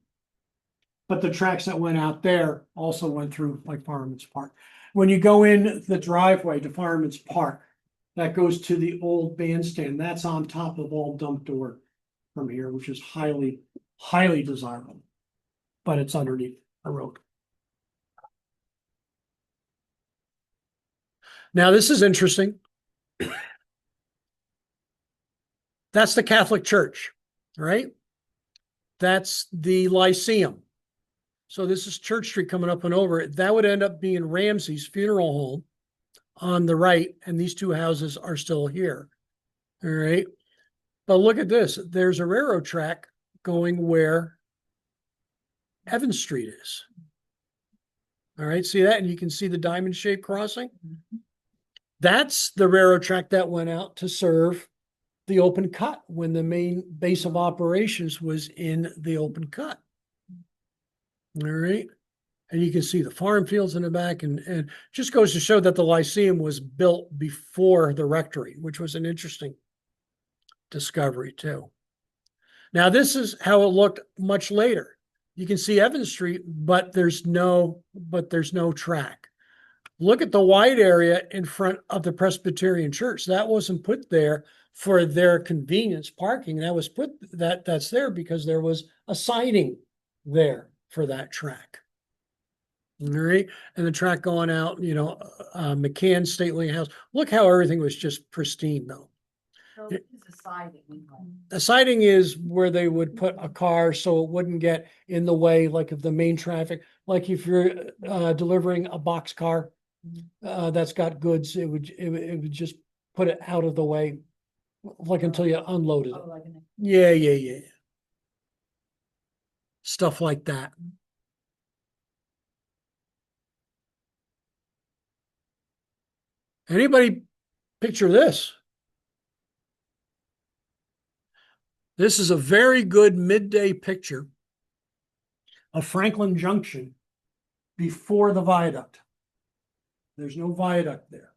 But the tracks that went out there also went through like Fireman's Park. When you go in the driveway to Fireman's Park, that goes to the old bandstand. That's on top of all dumped ore from here, which is highly, highly desirable. But it's underneath a road. Now, this is interesting. That's the Catholic Church, right? That's the Lyceum. So this is Church Street coming up and over. That would end up being Ramsey's funeral home on the right, and these two houses are still here. All right. But look at this. There's a railroad track going where Evans Street is. All right. See that? And you can see the diamond shaped crossing. That's the railroad track that went out to serve the open cut when the main base of operations was in the open cut. All right. And you can see the farm fields in the back, and just goes to show that the Lyceum was built before the rectory, which was an interesting discovery too. Now, this is how it looked much later. You can see Evans Street, but there's no track. Look at the wide area in front of the Presbyterian Church. That wasn't put there for their convenience parking. That was put that's there because there was a siding there for that track. All right. And the track going out, McCann Stately House. Look how everything was just pristine though. So this is a siding. The siding is where they would put a car so it wouldn't get in the way, like of the main traffic. Like if you're delivering a box car that's got goods, it would just put it out of the way, like until you unloaded it. Oh, like an- Yeah. Stuff like that. Anybody picture this? This is a very good midday picture of Franklin Junction before the viaduct. There's no viaduct there.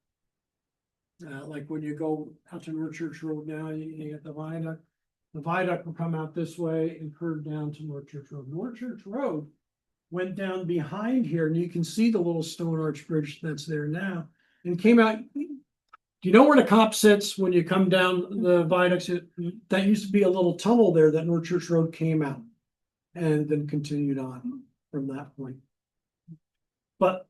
Like when you go out to North Church Road now, you get the viaduct. The viaduct will come out this way and curve down to North Church Road. North Church Road went down behind here, and you can see the little stone arch bridge that's there now, and came out. Do you know where the cop sits when you come down the viaducts? That used to be a little tunnel there that North Church Road came out and then continued on from that point. But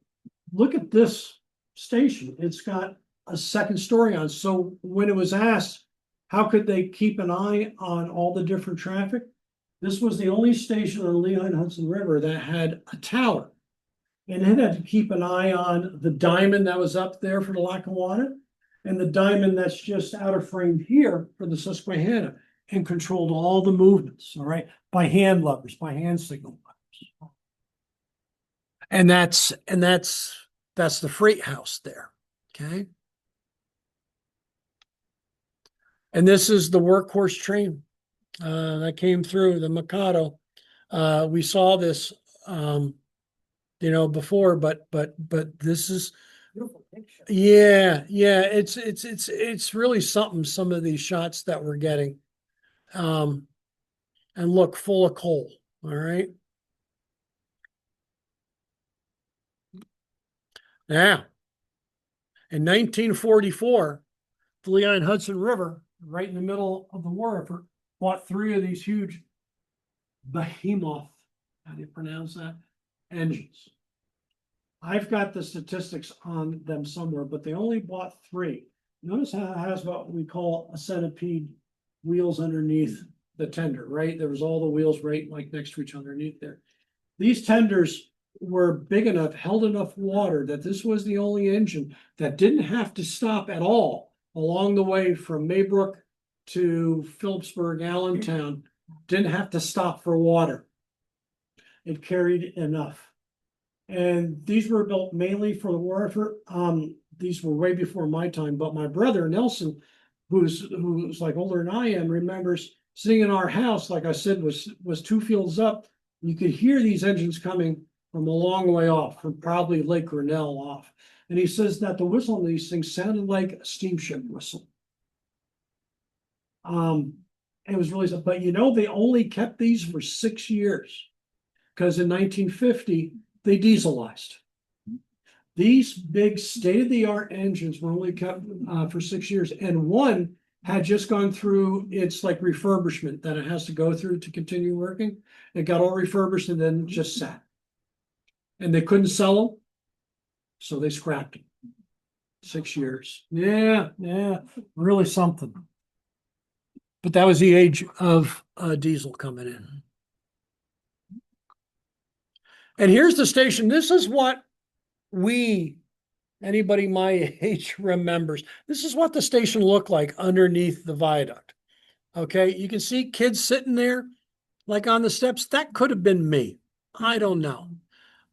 look at this station. It's got a second story on. So when it was asked, how could they keep an eye on all the different traffic? This was the only station on the Lehigh Hudson River that had a tower. And it had to keep an eye on the diamond that was up there for the Lackawanna and the diamond that's just out of frame here for the Susquehanna, and controlled all the movements, all right, by hand levers, by hand signal levers. And that's the freight house there, okay? And this is the workhorse train that came through, the Mikado. We saw this, before, but this is, Beautiful picture. yeah, it's really something, some of these shots that we're getting. And look, full of coal, all right? Now, in 1944, the Lehigh and Hudson River, right in the middle of the war effort, bought 3 of these huge behemoth, how do you pronounce that, engines. I've got the statistics on them somewhere, but they only bought 3. Notice how it has what we call a centipede wheels underneath the tender, right? There was all the wheels right like next to each other underneath there. These tenders were big enough, held enough water that this was the only engine that didn't have to stop at all along the way from Maybrook to Phillipsburg, Allentown, didn't have to stop for water. It carried enough. And these were built mainly for the war effort. These were way before my time, but my brother Nelson, who's like older than I am, remembers sitting in our house, like I said, was 2 fields up. You could hear these engines coming from a long way off, from probably Lake Grinnell off. And he says that the whistle on these things sounded like a steamship whistle. It was really, but they only kept these for 6 years because in 1950 they dieselized. These big state-of-the-art engines were only kept for 6 years, and one had just gone through its like refurbishment that it has to go through to continue working. It got all refurbished and then just sat. And they couldn't sell them, so they scrapped them. 6 years. Yeah, really something. But that was the age of diesel coming in. And here's the station. This is what anybody my age remembers. This is what the station looked like underneath the viaduct. Okay, you can see kids sitting there like on the steps. That could have been me. I don't know.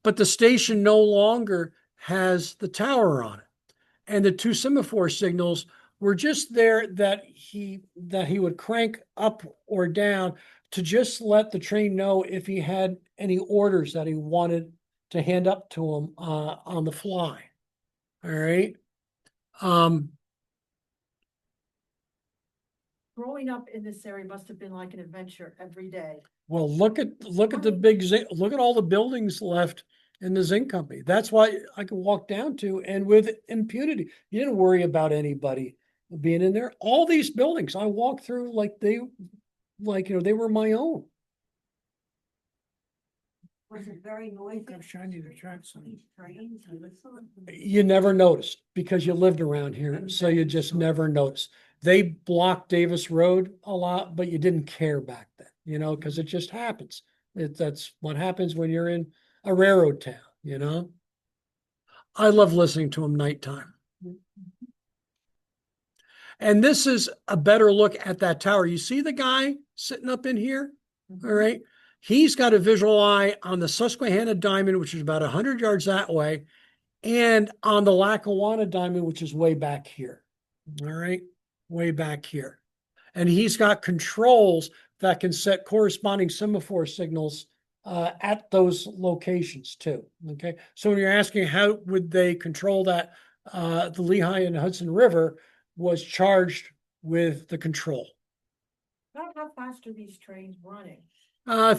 But the station no longer has the tower on it. And the 2 semaphore signals were just there that he would crank up or down to just let the train know if he had any orders that he wanted to hand up to him on the fly. All right. Growing up in this area must have been like an adventure every day. Well, look at look at all the buildings left in the zinc company. That's why I could walk down to, and with impunity, you didn't worry about anybody being in there. All these buildings I walked through like they were my own. Was it very noisy? Shiny the tracks on these. Trains and whistling? You never noticed because you lived around here, so you just never noticed. They blocked Davis Road a lot, but you didn't care back then, because it just happens. That's what happens when you're in a railroad town, I love listening to them nighttime. And this is a better look at that tower. You see the guy sitting up in here? All right. He's got a visual eye on the Susquehanna Diamond, which is about 100 yards that way, and on the Lackawanna Diamond, which is way back here. All right. Way back here. And he's got controls that can set corresponding semaphore signals at those locations too. Okay. So when you're asking how would they control that, the Lehigh and Hudson River was charged with the control. How fast are these trains running?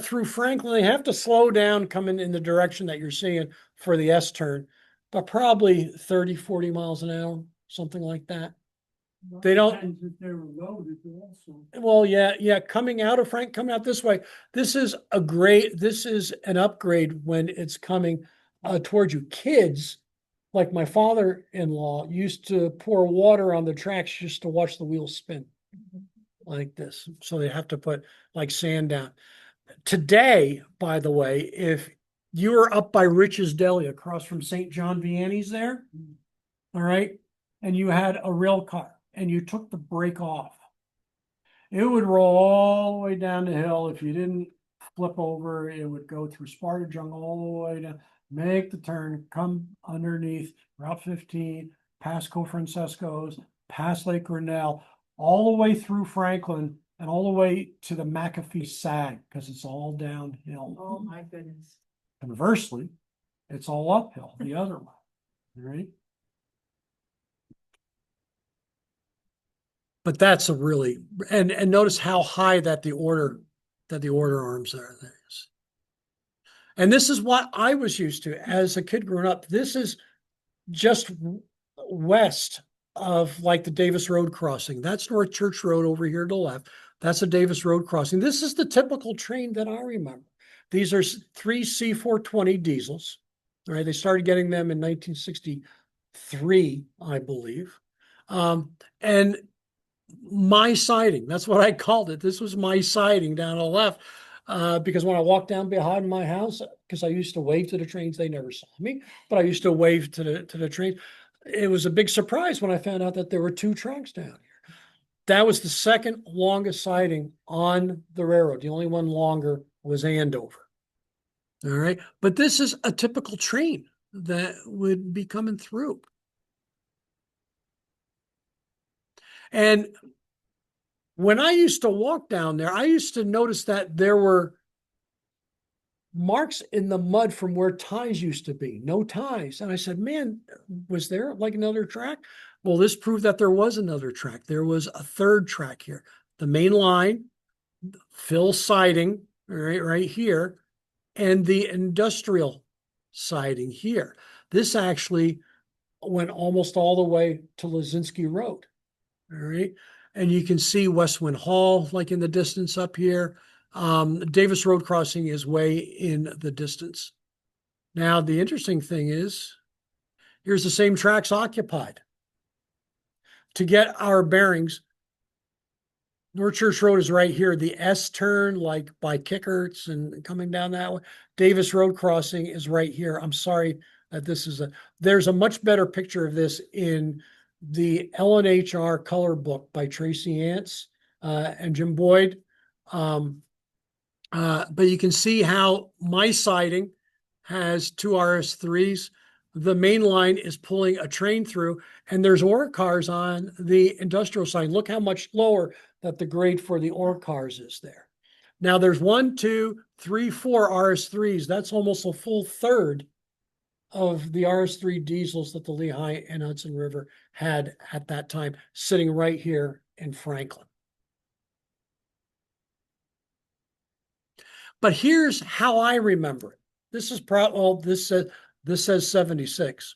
Through Franklin, they have to slow down coming in the direction that you're seeing for the S turn, but probably 30, 40 miles an hour, something like that. They don't. They were loaded also. Well, yeah. Coming out this way. This is an upgrade when it's coming towards you. Kids, like my father-in-law, used to pour water on the tracks just to watch the wheels spin like this. So they have to put like sand down. Today, by the way, if you were up by Rich's Deli across from St. John Vianney's there, all right, and you had a rail car and you took the brake off, it would roll all the way down the hill. If you didn't flip over, it would go through Sparta Jungle all the way down, make the turn, come underneath Route 15, past Cofrancesco's, past Lake Grinnell, all the way through Franklin, and all the way to the McAfee Sag, because it's all downhill. Oh, my goodness. Conversely, it's all uphill the other way, right? But that's a really, and notice how high that the order arms are there. And this is what I was used to as a kid growing up. This is just west of like the Davis Road crossing. That's North Church Road over here to the left. That's a Davis Road crossing. This is the typical train that I remember. These are 3 C420 diesels. All right, they started getting them in 1963, I believe. And my siding, that's what I called it. This was my siding down on the left. Because when I walked down behind my house, because I used to wave to the trains, they never saw me, but I used to wave to the trains. It was a big surprise when I found out that there were two tracks down here. That was the second longest siding on the railroad. The only one longer was Andover. All right. But this is a typical train that would be coming through. And when I used to walk down there, I used to notice that there were marks in the mud from where ties used to be, no ties. And I said, man, was there like another track? Well, this proved that there was another track. There was a third track here. The main line, Phil siding, right here, and the industrial siding here. This actually went almost all the way to Lazinski Road. All right. And you can see Westwind Hall, like in the distance up here. Davis Road Crossing is way in the distance. Now, the interesting thing is, here's the same tracks occupied. To get our bearings, North Church Road is right here. The S turn, like by Kickerts and coming down that way. Davis Road Crossing is right here. I'm sorry that there's a much better picture of this in the LNHR color book by Tracy Ants and Jim Boyd. But you can see how my siding has two RS3s. The main line is pulling a train through, and there's ore cars on the industrial side. Look how much lower that the grade for the ore cars is there. Now there's 1, 2, 3, 4 RS3s. That's almost a full third of the RS3 diesels that the Lehigh and Hudson River had at that time, sitting right here in Franklin. But here's how I remember it. This is this says 76.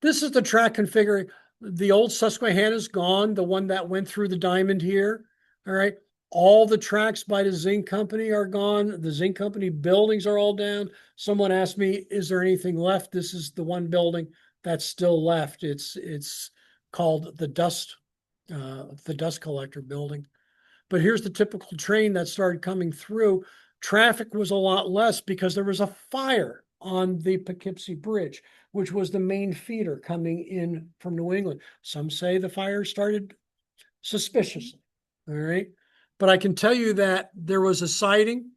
This is the track configuring. The old Susquehanna's gone, the one that went through the diamond here. All right. All the tracks by the zinc company are gone. The zinc company buildings are all down. Someone asked me, is there anything left? This is the one building that's still left. It's called the dust collector building. But here's the typical train that started coming through. Traffic was a lot less because there was a fire on the Poughkeepsie Bridge, which was the main feeder coming in from New England. Some say the fire started suspiciously. All right. But I can tell you that there was a siding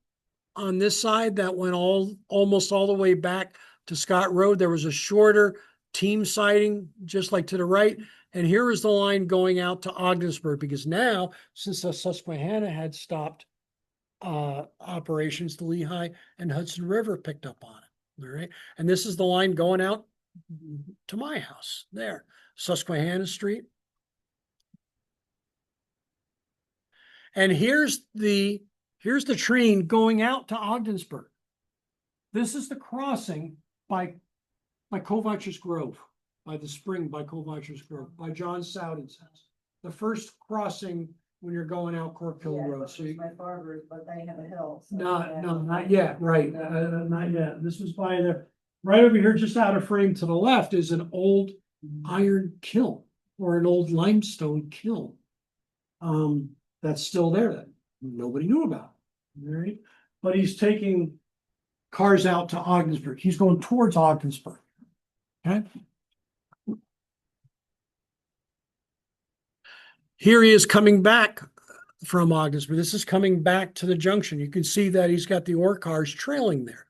on this side that went almost all the way back to Scott Road. There was a shorter team siding just like to the right. And here is the line going out to Ogdensburg, because now, since the Susquehanna had stopped operations, the Lehigh and Hudson River picked up on it. All right. And this is the line going out to my house there, Susquehanna Street. And here's the train going out to Ogdensburg. This is the crossing by Kovacher's Grove, by the spring by Kovacher's Grove, by John Sowden's house. The first crossing when you're going out Cork Hill Road. So my barbers, but they have a hill. So not yet. Right. Not yet. This was by right over here, just out of frame to the left is an old iron kiln or an old limestone kiln. That's still there that nobody knew about. All right. But he's taking cars out to Ogdensburg. He's going towards Ogdensburg. Okay. Here he is coming back from Ogdensburg. This is coming back to the junction. You can see that he's got the ore cars trailing there.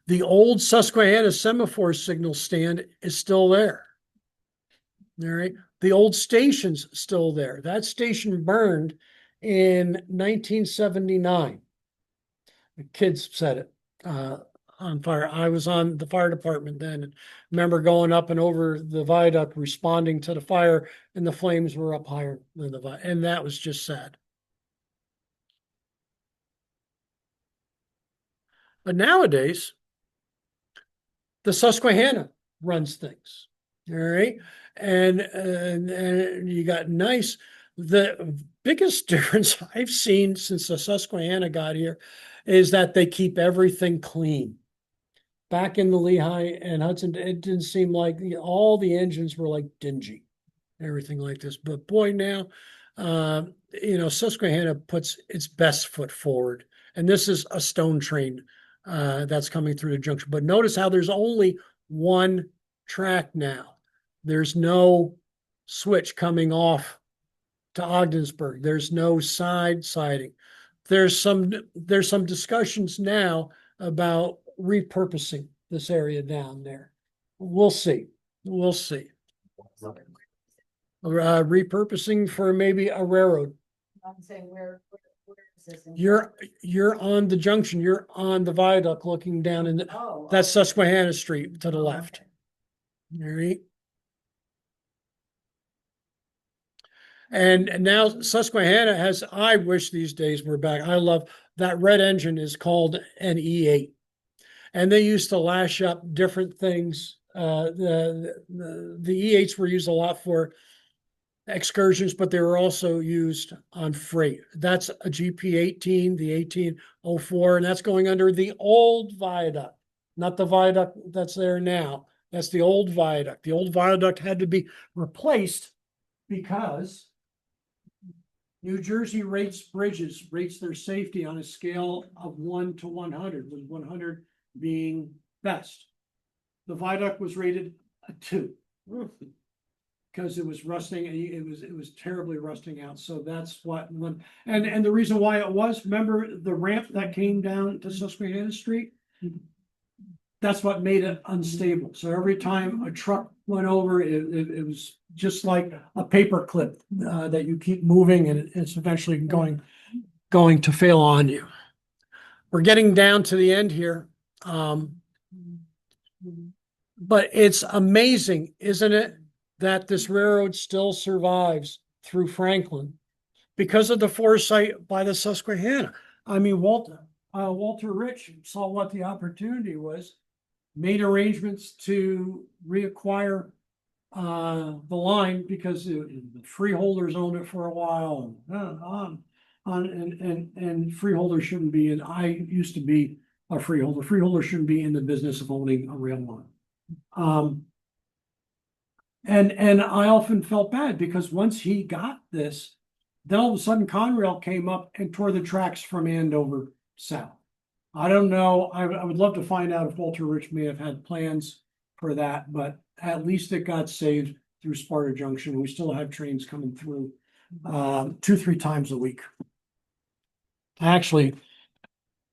The old Susquehanna semaphore signal stand is still there. All right. The old station's still there. That station burned in 1979. The kids set it on fire. I was on the fire department then. And remember going up and over the viaduct, responding to the fire, and the flames were up higher than the viaduct. And that was just sad. But nowadays, the Susquehanna runs things. All right. And you got the biggest difference I've seen since the Susquehanna got here is that they keep everything clean. Back in the Lehigh and Hudson, it didn't seem like all the engines were like dingy. everything like this. But boy, now, Susquehanna puts its best foot forward. And this is a stone train that's coming through the junction. But notice how there's only one track now. There's no switch coming off to Ogdensburg. There's no siding. There's some discussions now about repurposing this area down there. We'll see. We'll see. Repurposing for maybe a railroad. I'm saying where is this? You're on the junction. You're on the viaduct looking down in that's Susquehanna Street to the left. All right. And now Susquehanna has, I wish these days were back. I love that red engine is called an E8. And they used to lash up different things. The E8s were used a lot for excursions, but they were also used on freight. That's a GP18, the 1804, and that's going under the old viaduct, not the viaduct that's there now. That's the old viaduct. The old viaduct had to be replaced because New Jersey rates their safety on a scale of 1 to 100, with 100 being best. The viaduct was rated a 2 because it was rusting. It was terribly rusting out. So that's what and the reason why it was. Remember the ramp that came down to Susquehanna Street? That's what made it unstable. So every time a truck went over, it was just like a paper clip that you keep moving, and it's eventually going to fail on you. We're getting down to the end here. But it's amazing, isn't it, that this railroad still survives through Franklin because of the foresight by the Susquehanna. I mean, Walter Rich saw what the opportunity was, made arrangements to reacquire the line because the freeholders owned it for a while, and freeholders shouldn't be in. I used to be a freeholder. Freeholders shouldn't be in the business of owning a rail line. And I often felt bad because once he got this, then all of a sudden Conrail came up and tore the tracks from Andover south. I don't know. I would love to find out if Walter Rich may have had plans for that, but at least it got saved through Sparta Junction. We still have trains coming through 2-3 times a week. Actually,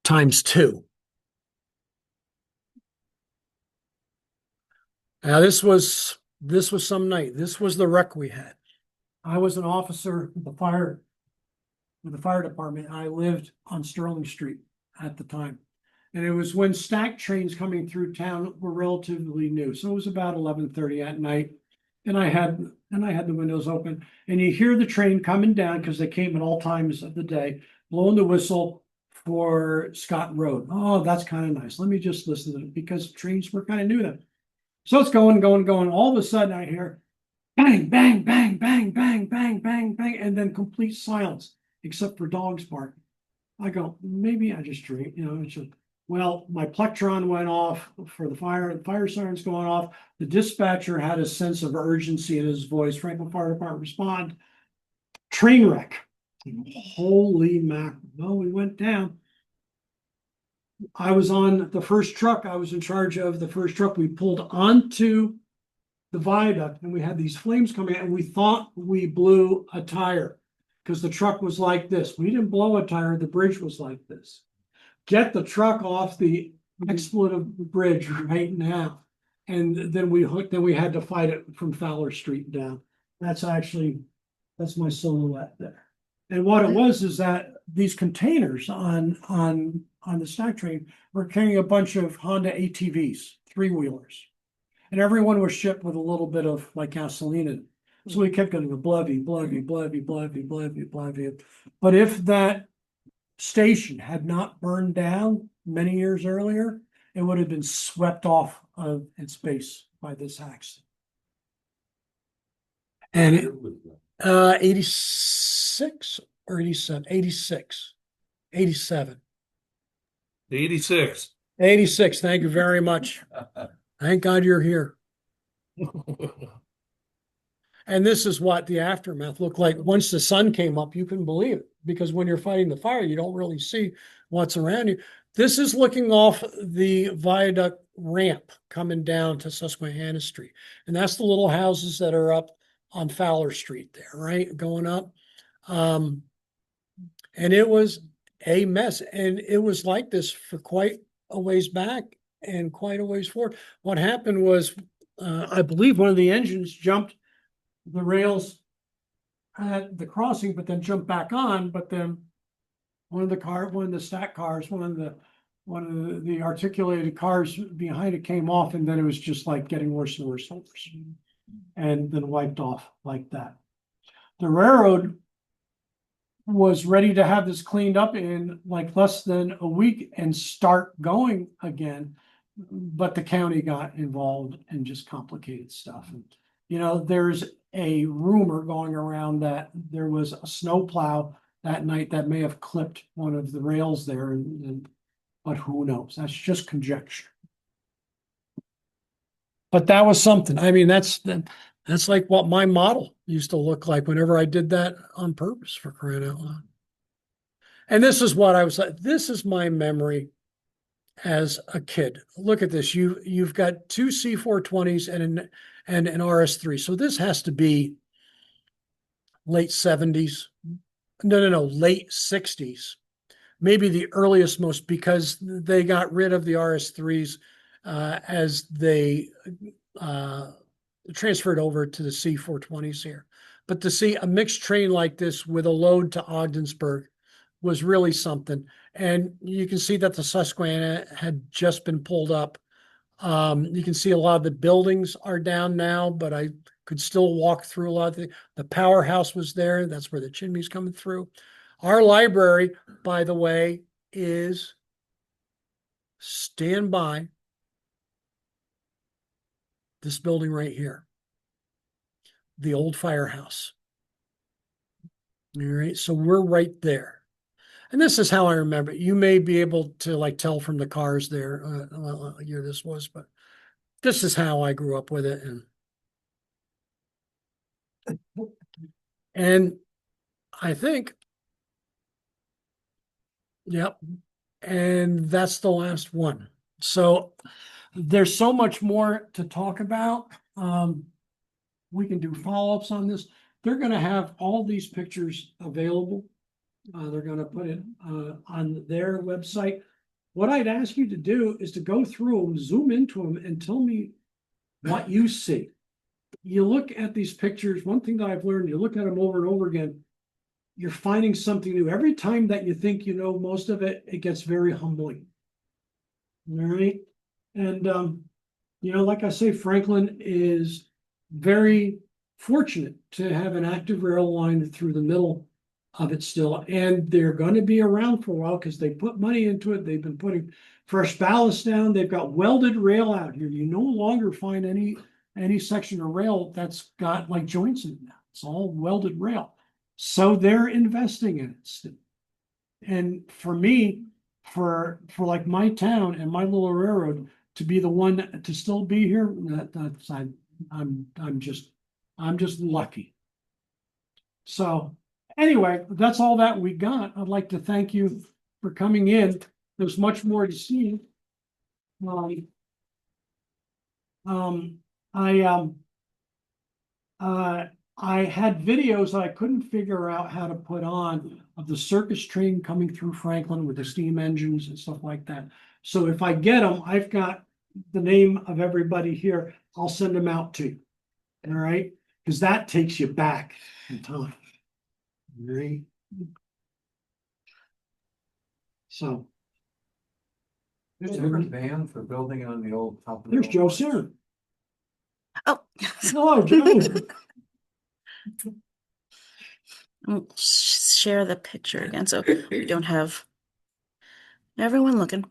times 2. Now this was some night. This was the wreck we had. I was an officer with the fire department. I lived on Sterling Street at the time. And it was when stack trains coming through town were relatively new. So it was about 11:30 at night. And I had the windows open, and you hear the train coming down because they came at all times of the day, blowing the whistle for Scott Road. Oh, that's kind of nice. Let me just listen to it because trains were kind of new then. So it's going. All of a sudden I hear bang, bang, bang, bang, bang, bang, bang, bang, and then complete silence, except for dogs barking. I go, maybe I just dream, well, my plectron went off for the fire siren's going off. The dispatcher had a sense of urgency in his voice. Franklin Fire Department respond. Train wreck. Holy mackerel. Well, we went down. I was on the first truck. I was in charge of the first truck. We pulled onto the viaduct and we had these flames coming out, and we thought we blew a tire because the truck was like this. We didn't blow a tire. The bridge was like this. Get the truck off the expletive bridge right now. And then we had to fight it from Fowler Street down. That's my silhouette there. And what it was is that these containers on the stack train were carrying a bunch of Honda ATVs, 3-wheelers. And everyone was shipped with a little bit of like gasoline in it. So we kept getting a bloody. But if that station had not burned down many years earlier, it would have been swept off of its base by this accident. And it, 86 or 87, 86, 87. 86. 86. Thank you very much. Thank God you're here. And this is what the aftermath looked like. Once the sun came up, you couldn't believe it, because when you're fighting the fire, you don't really see what's around you. This is looking off the viaduct ramp coming down to Susquehanna Street. And that's the little houses that are up on Fowler Street there, right? Going up. And it was a mess. And it was like this for quite a ways back and quite a ways forward. What happened was, I believe one of the engines jumped the rails at the crossing, but then jumped back on. But then one of the stack cars, one of the articulated cars behind it came off, and then it was just like getting worse and worse and worse, and then wiped off like that. The railroad was ready to have this cleaned up in like less than a week and start going again, but the county got involved and just complicated stuff. And there's a rumor going around that there was a snowplow that night that may have clipped one of the rails there, but who knows? That's just conjecture. But that was something. I mean, that's like what my model used to look like whenever I did that on purpose, for crying out loud. And this is what I was like. This is my memory as a kid. Look at this. You've got two C420s and an RS3. So this has to be late 70s. No, late 60s. Maybe the earliest most, because they got rid of the RS3s as they transferred over to the C420s here. But to see a mixed train like this with a load to Ogdensburg was really something. And you can see that the Susquehanna had just been pulled up. You can see a lot of the buildings are down now, but I could still walk through a lot of the powerhouse was there. That's where the chimney's coming through. Our library, by the way, is stand by this building right here, the old firehouse. All right, so we're right there. And this is how I remember it. You may be able to like tell from the cars there what year this was, but this is how I grew up with it. And I think, yep, and that's the last one. So there's so much more to talk about. We can do follow-ups on this. They're going to have all these pictures available. They're going to put it on their website. What I'd ask you to do is to go through them, zoom into them, and tell me what you see. You look at these pictures. One thing that I've learned, you look at them over and over again, you're finding something new. Every time that you think you know most of it, it gets very humbling. All right. And, like I say, Franklin is very fortunate to have an active rail line through the middle of it still. And they're going to be around for a while because they put money into it. They've been putting fresh ballast down. They've got welded rail out here. You no longer find any section of rail that's got like joints in it now. It's all welded rail. So they're investing in it. And for me, for like my town and my little railroad to be the one to still be here, I'm just lucky. So anyway, that's all that we got. I'd like to thank you for coming in. There's much more to see. I had videos that I couldn't figure out how to put on of the circus train coming through Franklin with the steam engines and stuff like that. So if I get them, I've got the name of everybody here. I'll send them out to you. All right, because that takes you back in time. All right. So There's a different van for building on the old top. there's Joe Sarah. Oh, Hello, Joe. I'll share the picture again so we don't have everyone looking.